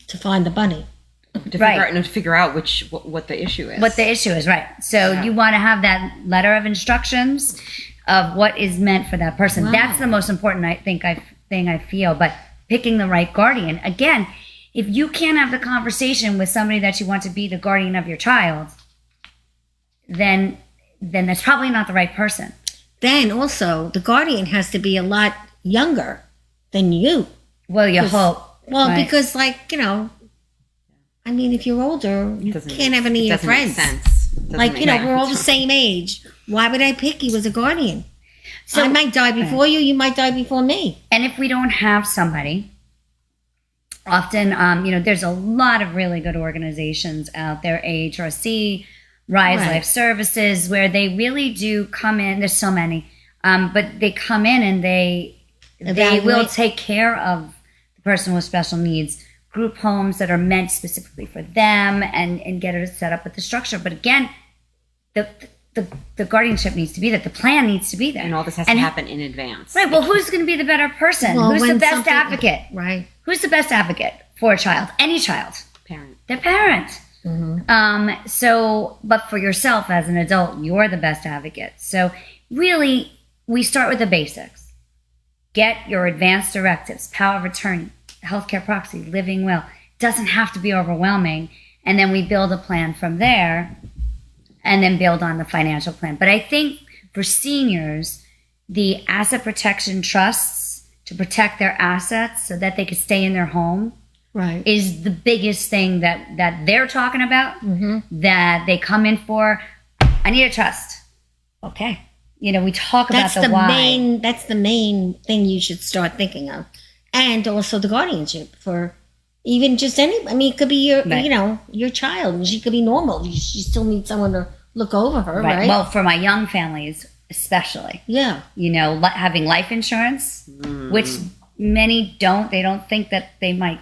to find the bunny. To figure out what the issue is. What the issue is, right. So you want to have that letter of instructions of what is meant for that person. Wow. That's the most important, thing I feel. But picking the right guardian. Again, if you can't have the conversation with somebody that you want to be the guardian of your child, then that's probably not the right person. Then also, the guardian has to be a lot younger than you. Well, you hope. Well, right. because if you're older, you can't have any of your friends. We're all the same age. Why would I pick you as a guardian? So I might die before you. You might die before me. And if we don't have somebody, often, there's a lot of really good organizations out there, AHRC, Rise Life Services, where they really do come in. There's so many, but they come in and they will take care of the person with special needs. Group homes that are meant specifically for them and get it set up with the structure. But again, the guardianship needs to be there. The plan needs to be there. And all this has to happen in advance. Right. Well, who's going to be the better person? Well, who's the best advocate? Right. Who's the best advocate for a child? Any child. Parent. The parent. Mm-hmm. But for yourself as an adult, you're the best advocate. So really, we start with the basics. Get your advanced directives, power of attorney, healthcare proxy, living will. It doesn't have to be overwhelming. And then we build a plan from there and then build on the financial plan. But I think for seniors, the asset protection trusts to protect their assets so that they could stay in their home is the biggest thing that they're talking about, that they come in for. I need a trust. Okay. We talk about the why. That's the main thing you should start thinking of. And also the guardianship for even just it could be your child, and she could be normal. You still need someone to look over her, right? Well, for my young families, especially. Yeah. Having life insurance, which many don't. They don't think that they might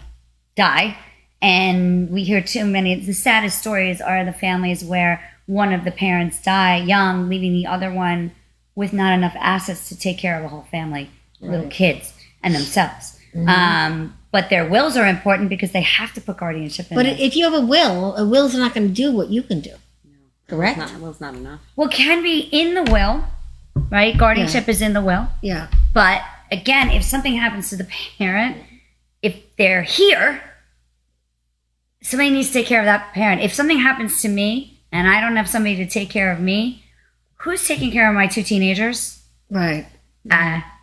die. And we hear too many. The saddest stories are the families where one of the parents die young, leaving the other one with not enough assets to take care of a whole family, little kids, and themselves. But their wills are important because they have to put guardianship in. But if you have a will's not going to do what you can do. No. Correct? Will's not enough. Well, can be in the will, right? Guardianship is in the will. Yeah. But again, if something happens to the parent, if they're here, somebody needs to take care of that parent. If something happens to me and I don't have somebody to take care of me, who's taking care of my 2 teenagers? Right.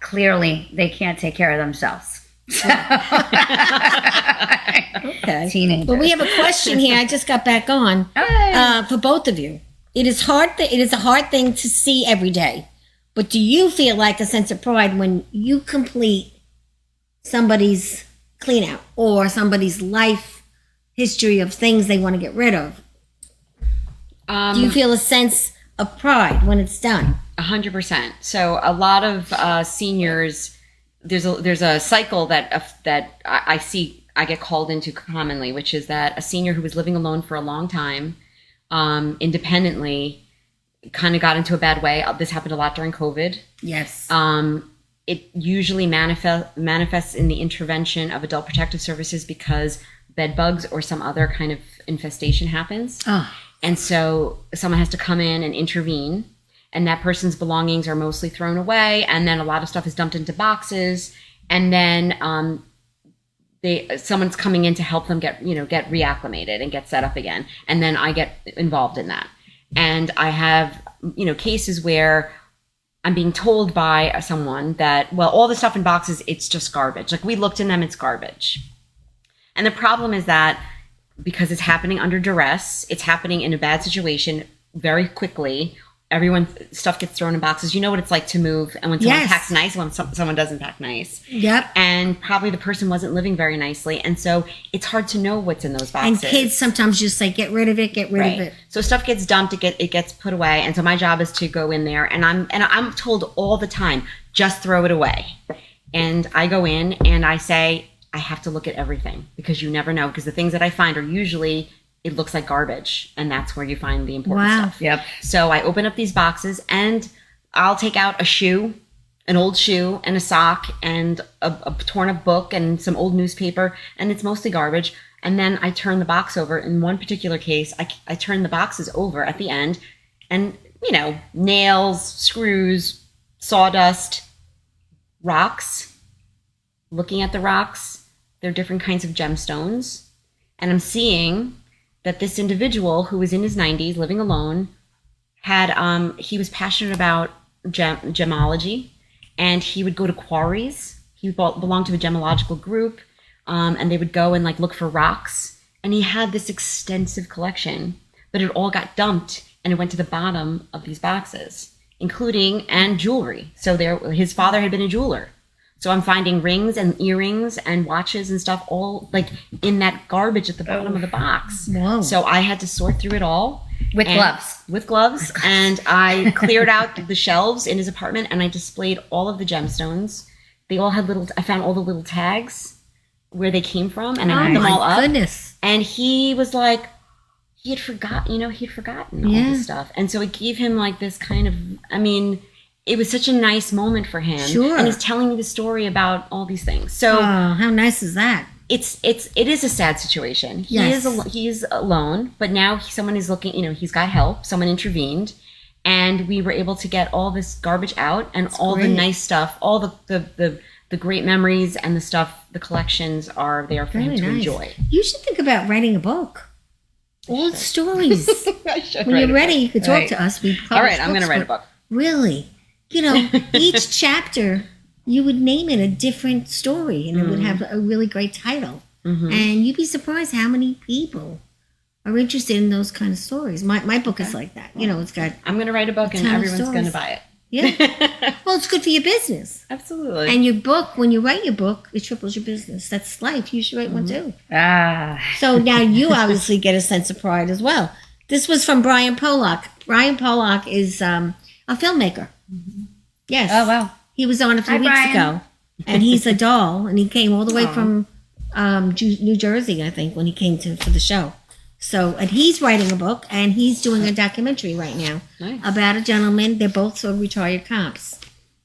Clearly, they can't take care of themselves. Okay. Teenagers. Well, we have a question here. I just got back on for both of you. It is hard. It is a hard thing to see every day. But do you feel like a sense of pride when you complete somebody's clean out or somebody's life history of things they want to get rid of? Do you feel a sense of pride when it's done? 100%. So a lot of seniors. There's a cycle that I see I get called into commonly, which is that a senior who was living alone for a long time, independently, kind of got into a bad way. This happened a lot during COVID. Yes. It usually manifests in the intervention of adult protective services because bed bugs or some other kind of infestation happens. Oh. And so someone has to come in and intervene. And that person's belongings are mostly thrown away. And then a lot of stuff is dumped into boxes. And then someone's coming in to help them get reacclimated and get set up again. And then I get involved in that. And I have, cases where I'm being told by someone that, well, all the stuff in boxes, it's just garbage. Like, we looked in them, it's garbage. And the problem is that because it's happening under duress, it's happening in a bad situation very quickly. Stuff gets thrown in boxes. You know what it's like to move, and when someone packs nice, when someone doesn't pack nice. Yep. And probably the person wasn't living very nicely, and so it's hard to know what's in those boxes. And kids sometimes just say, get rid of it, get rid of it. So stuff gets dumped, it gets put away, and so my job is to go in there, and I'm told all the time, just throw it away. And I go in and I say, I have to look at everything, because you never know, because the things that I find are usually, it looks like garbage, and that's where you find the important stuff. Yep. So I open up these boxes, and I'll take out a shoe, an old shoe, and a sock, and a torn up book, and some old newspaper, and it's mostly garbage. And then I turn the box over. In one particular case, I turn the boxes over at the end, and nails, screws, sawdust, rocks. Looking at the rocks, they're different kinds of gemstones, and I'm seeing that this individual who was in his 90s, living alone, he was passionate about gemology, and he would go to quarries. He belonged to a gemological group, and they would go and look for rocks. And he had this extensive collection, but it all got dumped, and it went to the bottom of these boxes, including and jewelry. So his father had been a jeweler. So I'm finding rings and earrings and watches and stuff all in that garbage at the bottom of the box. Whoa. So I had to sort through it all. With gloves. With gloves. And I cleared out the shelves in his apartment, and I displayed all of the gemstones. They all had I found all the little tags where they came from, and I had them all up. Goodness. And he was like, he had forgotten all this stuff. And so it gave him this kind of, it was such a nice moment for him. Sure. And he's telling me the story about all these things. So how nice is that? it is a sad situation. Yes. He is alone, but now someone is looking, he's got help. Someone intervened, and we were able to get all this garbage out, and That's all great. the nice stuff, all the great memories and the stuff, the collections are there for him Very to nice. enjoy. You should think about writing a book. Old stories. I should When write you're a ready, book. you could talk Right. to us. We All right, I'm going books, to write a but book. Really, each chapter you would name it a different story, and it would have a really great title. Mm-hmm. And you'd be surprised how many people are interested in those kind of stories. My book is like that. It's got I'm going to write a book, and ton of everyone's going to stories. buy it. yeah. Well, it's good for your business. Absolutely. And your book, when you write your book, it triples your business. That's life. You should write one too. Ah. So now you obviously get a sense of pride as well. This was from Brian Pollock. Brian Pollock is a filmmaker. Yes. Oh, wow. He was on a few Hi, weeks Brian. ago. And he's a doll. And he came all the way from New Jersey, I think, when he came for the show. So, and he's writing a book, and he's doing a documentary right now Nice. about a gentleman. They're both sort of retired cops.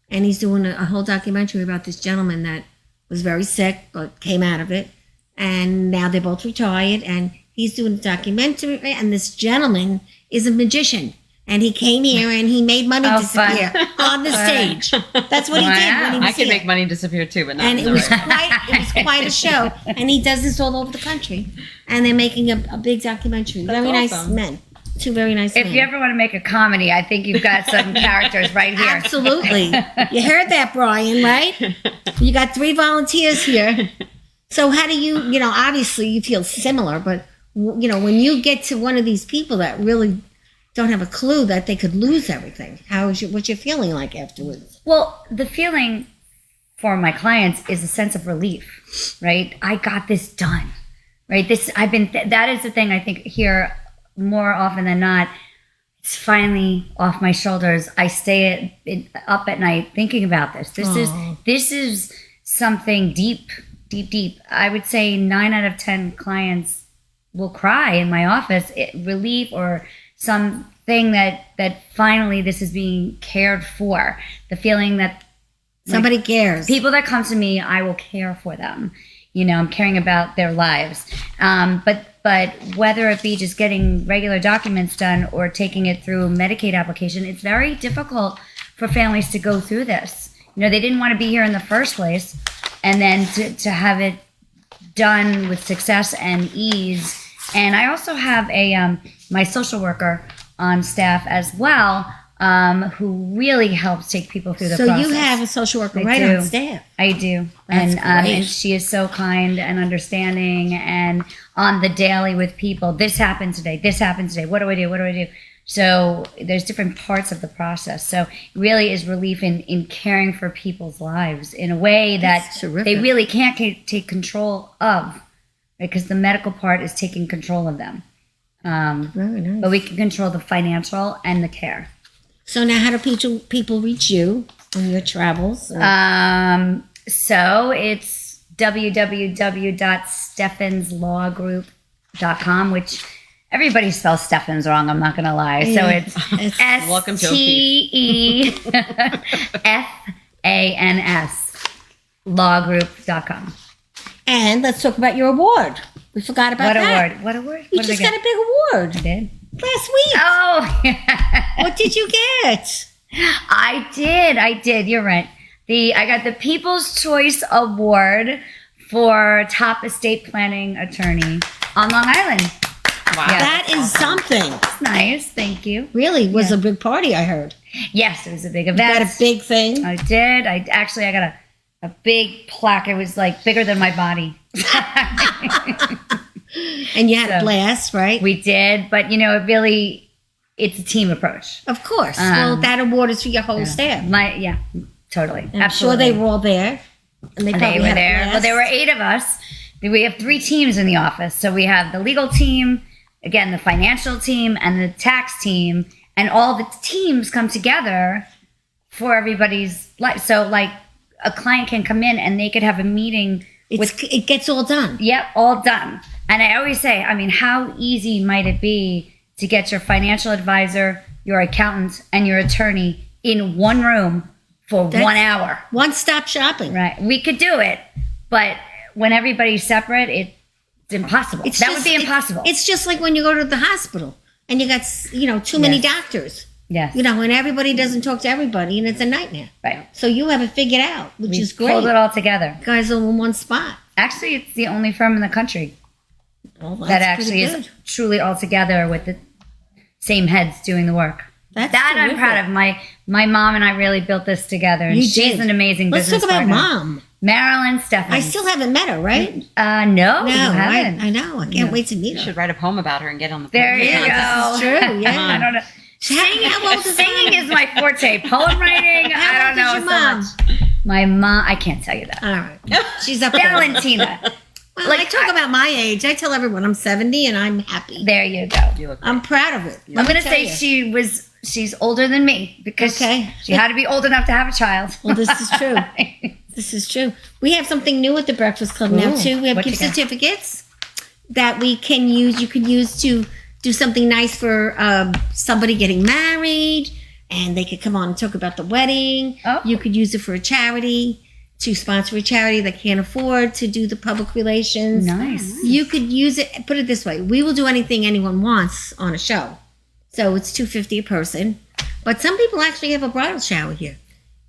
And he's doing a whole documentary about this gentleman that was very sick, but came out of it. And now they're both retired, and he's doing a documentary, and this gentleman is a magician. And he came here and he made money Oh, disappear on the stage. That's what he did when he was Wow. I can here. make money disappear too, but not And in it the was right. quite a show. And he does this all over the country. And they're making a big documentary. That's Very nice awesome. men. Two very nice If men. you ever want to make a comedy, I think you've got some characters right here. Absolutely. You heard that, Brian, right? You got 3 volunteers here. So how do you, obviously you feel similar, but, when you get to one of these people that really don't have a clue that they could lose everything, what's your feeling like afterwards? Well, the feeling for my clients is a sense of relief, right? I got this done, right? That is the thing I think here more often than not. It's finally off my shoulders. I stay up at night thinking about this. This is something deep. I would say 9 out of 10 clients will cry in my office, relief or something that finally this is being cared for. The feeling that Somebody cares. people that come to me, I will care for them. I'm caring about their lives. But whether it be just getting regular documents done or taking it through a Medicaid application, it's very difficult for families to go through this. They didn't want to be here in the first place, and then to have it done with success and ease. And I also have my social worker on staff as well, who really helps take people through the process. So you have a social worker I on staff. I do. That's And great. she is so kind and understanding and on the daily with people. This happened today. This happened today. What do I do? What do I do? So there's different parts of the process. So it really is relief in caring for people's lives in a way that That's terrific. they really can't take control of, because the medical part is taking control of them. Very nice. But we can control the financial and the care. So now, how do people reach you on your travels? So it's www.steffanslawgroup.com, which everybody spells Stefans wrong, I'm not going to lie. So Yeah. it's Welcome to O'Keefe. STEFANS lawgroup.com. And let's talk about your award. We forgot about What that. award? What award? You What did I just get? got a big award I did. last week. Oh, yeah. What did you get? I did. You're right. I got the People's Choice Award for top estate planning attorney on Long Island. Wow. Yeah. That is something. It's nice. Thank you. Really was Yeah. a big party, I heard. Yes, it was a big You event. got a big thing. I did. I got a big plaque. It was like bigger than my body. And you had a So- blast, right? We did, but it's a team approach. Of course. Well, that award is for your whole staff. Totally. I'm Absolutely. sure they were all there. And they They probably were had a there. Well, blast. there were 8 of us. We have 3 teams in the office. So we have the legal team, again, the financial team, and the tax team, and all the teams come together for everybody's life. So, like, a client can come in and they could have a meeting with, It gets all done. all done. And I always say, I mean, how easy might it be to get your financial advisor, your accountant, and your attorney in one room for 1 hour? One-stop shopping. Right. We could do it, but when everybody's separate, it's impossible. That would be impossible. It's just like when you go to the hospital and you got, too many Yes. doctors. Yes. And everybody doesn't talk to everybody, and it's a nightmare. Right. So you have it figured out, which is great. Pulled it all together. You guys are in one spot. Actually, it's the only firm in the country Well, that that's actually pretty is good. truly all together with the same heads doing the work. That's that I'm terrific. proud of. My mom and I really built this together. And You she's did. an amazing Let's business talk about partner. Mom. Marilyn Stefans. I still haven't met her, right? No, you haven't. I know. I can't wait to meet You her. should write a poem about her and get on the There you podcast. go. This is true. Yeah. I don't know. How old is Singing is my forte. Poem writing, How I don't old know is your mom? so much. My mom, I can't tell you that. All right. She's up there. Valentina. Well, I talk about my age. I tell everyone I'm 70 and I'm happy. There you go. You look I'm proud of it. I'm going to say she's older than me because Okay. she had to be old enough to have a child. Well, this is true. This is true. We have something new at the Breakfast Club now, Ooh, too. We have what gift you got? certificates that we can use. You could use to do something nice for somebody getting married, and they could come on and talk about the wedding. Oh. You could use it for a charity, to sponsor a charity that can't afford to do the public relations. Nice. You could use it, put it this way, we will do anything anyone wants on a show. So it's $250 a person. But some people actually have a bridal shower here.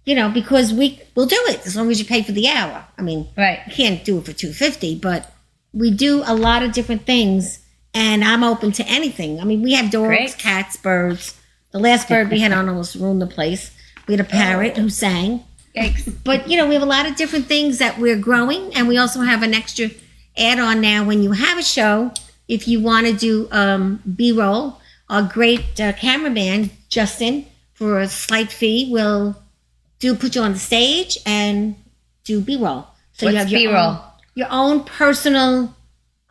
Because we'll do it as long as you pay for the hour. I mean, Right. you can't do it for $250, but we do a lot of different things, and I'm open to anything. I mean, we have dogs, Great. cats, birds. The last bird we had on almost ruined the place. We had a parrot who sang. Yikes. But, we have a lot of different things that we're growing, and we also have an extra add-on now when you have a show. If you want to do B-roll, our great cameraman, Justin, for a slight fee, will put you on the stage and do B-roll. So What's you have your B-roll? your own personal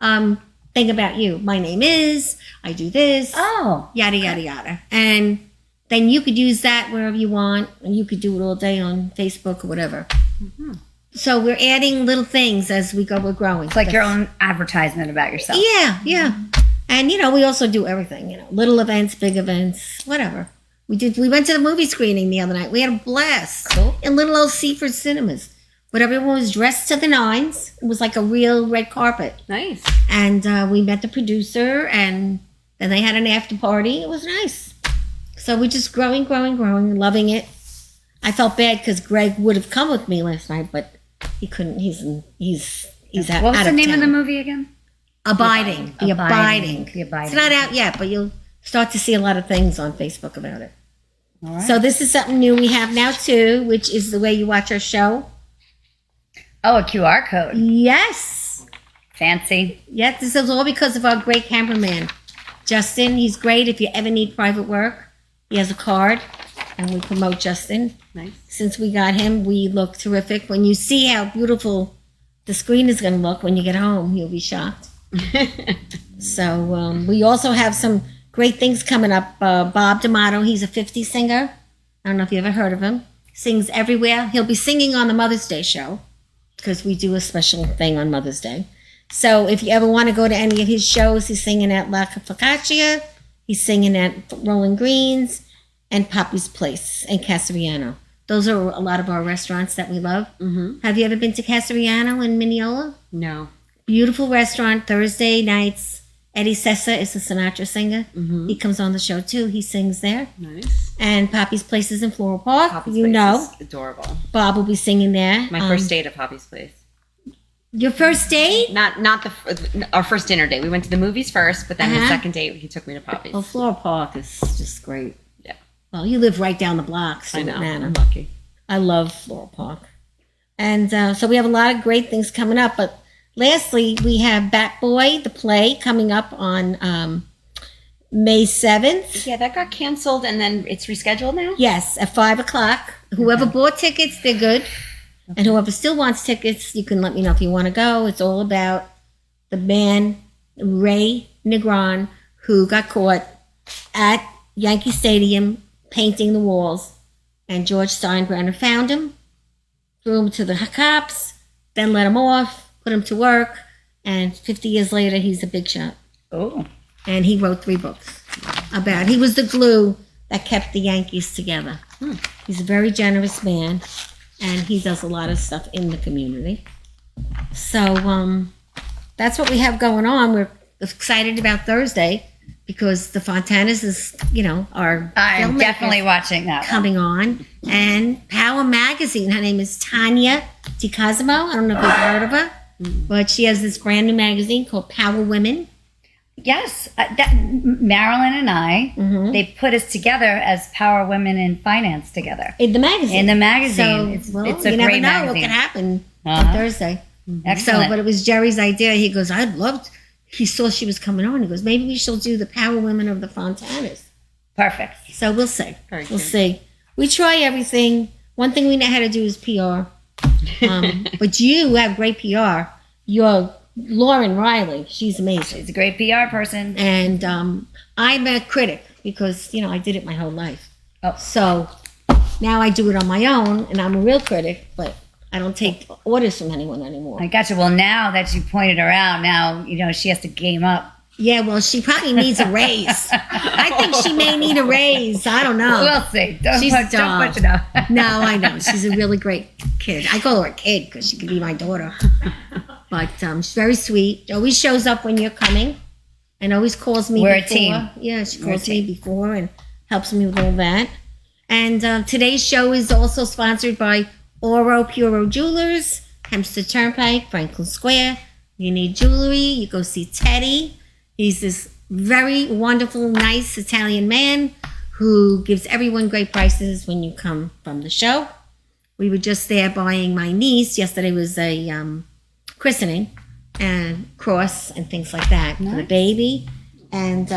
thing about you. My name is, I do this, Oh. yada, yada, yada. And then you could use that wherever you want, and you could do it all day on Facebook or whatever. So we're adding little things as we go. We're growing. It's like your own advertisement about yourself. Yeah, yeah. And we also do everything. Little events, big events, whatever. We went to the movie screening the other night. We had a blast Cool. in little old Seaford cinemas. But everyone was dressed to the nines. It was like a real red carpet. Nice. And we met the producer, and then they had an after party. It was nice. So we're just growing, loving it. I felt bad because Greg would have come with me last night, but he couldn't. He's He's out What was out the name town. of the movie again? Abiding. The Abiding. The Abiding. It's not out yet, but you'll start to see a lot of things on Facebook about it. All right. So this is something new we have now too, which is the way you watch our show. Oh, a QR code. Yes. Fancy. Yes, this is all because of our great cameraman, Justin. He's great if you ever need private work. He has a card, and we promote Justin. Nice. Since we got him, we look terrific. When you see how beautiful the screen is going to look when you get home, you'll be shocked. So we also have some great things coming up. Bob D'Amato, he's a 50s singer. I don't know if you ever heard of him. Sings everywhere. He'll be singing on the Mother's Day show because we do a special thing on Mother's Day. So if you ever want to go to any of his shows, he's singing at La Focaccia, he's singing at Rolling Greens, and Poppy's Place and Casariano. Those are a lot of our restaurants that we love. Mm-hmm. Have you ever been to Casariano in Mineola? No. Beautiful restaurant, Thursday nights. Eddie Sessa is a Sinatra singer. Mm-hmm. He comes on the show too. He sings there. Nice. And Poppy's Place is in Floral Park. Poppy's you Place know, is adorable. Bob will be singing there. My first date at Poppy's Place. Your first date? Not our first dinner date. We went to the movies first, but then the Uh-huh. second date he took me to Poppy's. Well, Floral Park is just great. Yeah. Well, you live right down the block, so I it know. doesn't matter. I'm lucky. I love Floral Park. And so we have a lot of great things coming up. But lastly, we have Bat Boy, the play, coming up on May 7th. Yeah, that got canceled and then it's rescheduled now? Yes, at 5 o'clock. Whoever bought tickets, they're good. And whoever still wants tickets, you can let me know if you want to go. It's all about the man, Ray Negron, who got caught at Yankee Stadium painting the walls. And George Steinbrenner found him, threw him to the cops, then let him off, put him to work. And 50 years later, he's a big shot. Oh. And he wrote 3 books about, he was the glue that kept the Yankees together. He's a very generous man, and he does a lot of stuff in the community. So that's what we have going on. We're excited about Thursday because the Fontanas is, our I'm filmmakers definitely watching that one. coming on. And Power Magazine, her name is Tanya DiCosimo. I don't know if you've heard of her, but she has this brand new magazine called Power Women. Yes, Marilyn and I, they put us together as Power Women in Finance together. In the magazine. In the magazine. So, It's a you never great know magazine. what could happen on Uh-huh. Thursday. Excellent. So, but it was Jerry's idea. He goes, he saw she was coming on. He goes, maybe we should do the Power Women of the Fontanas. Perfect. So we'll see. Very We'll good. see. We try everything. One thing we know how to do is PR. But you have great PR. You're Lauren Riley. She's amazing. She's a great PR person. And I'm a critic because, I did it my whole life. Oh. So now I do it on my own, and I'm a real critic, but I don't take orders from anyone anymore. I got you. Well, now that you pointed her out, now, she has to game up. Yeah, well, she probably needs a raise. I think she may need a raise. I don't know. We'll see. Don't She's push dumb. it up. No, I know. She's a really great kid. I call her a kid because she could be my daughter. But she's very sweet. Always shows up when you're coming and always calls me We're a before. team. Yeah, she We're a calls me before and helps me with all that. And today's show is also sponsored by Oro Puro Jewelers, Hempstead Turnpike, Franklin Square. You need jewelry, you go see Teddy. He's this very wonderful, nice Italian man who gives everyone great prices when you come from the show. We were just there buying my niece. Yesterday was a christening and cross and things like that for the baby. And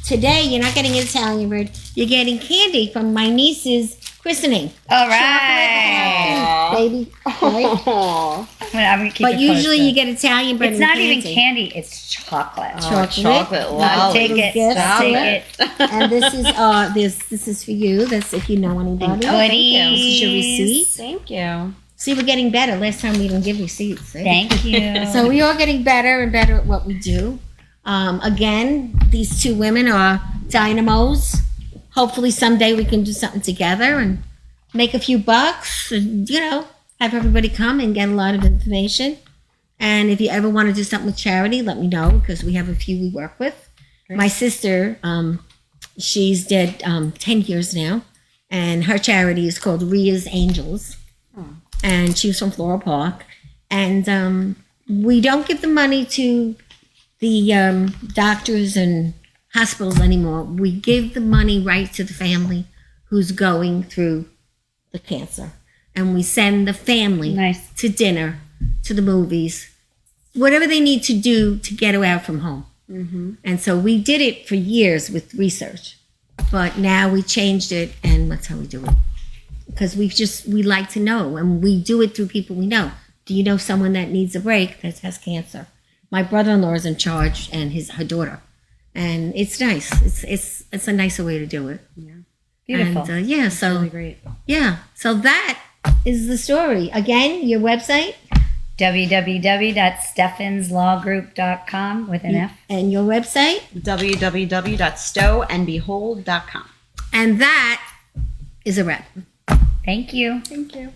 today, you're not getting an Italian bird. You're getting candy from my niece's christening. All right. Baby. Right? I'm gonna keep But it usually posted. you get Italian bread It's and not even candy. candy. It's chocolate. Chocolate I'll take it. Yes, I'll yeah. take it. And this is for you. That's if you know anybody. Goodies. This is your receipt. Thank you. See, we're getting better. Last time we didn't give receipts. Eh? Thank you. So we are getting better and better at what we do. Again, these 2 women are dynamos. Hopefully someday we can do something together and make a few bucks and, have everybody come and get a lot of information. And if you ever want to do something with charity, let me know because we have a few we work with. Great. My sister, she's dead 10 years now, and her charity is called Ria's Angels. And she was from Floral Park. And we don't give the money to the doctors and hospitals anymore. We give the money right to the family who's going through the cancer. And we send the family Nice. to dinner, to the movies, whatever they need to do to get her out from home. And so we did it for years with research, but now we changed it, and that's how we do it. Because we like to know, and we do it through people we know. Do you know someone that needs a break that has cancer? My brother-in-law is in charge, and her daughter, and it's nice. It's a nicer way to do it. Yeah. Beautiful. And, yeah, so Really great. yeah, so that is the story. Again, your website www.stefanslawgroup.com with an F. and your website, www.stowandbehold.com. and that is a wrap. Thank you. Thank you.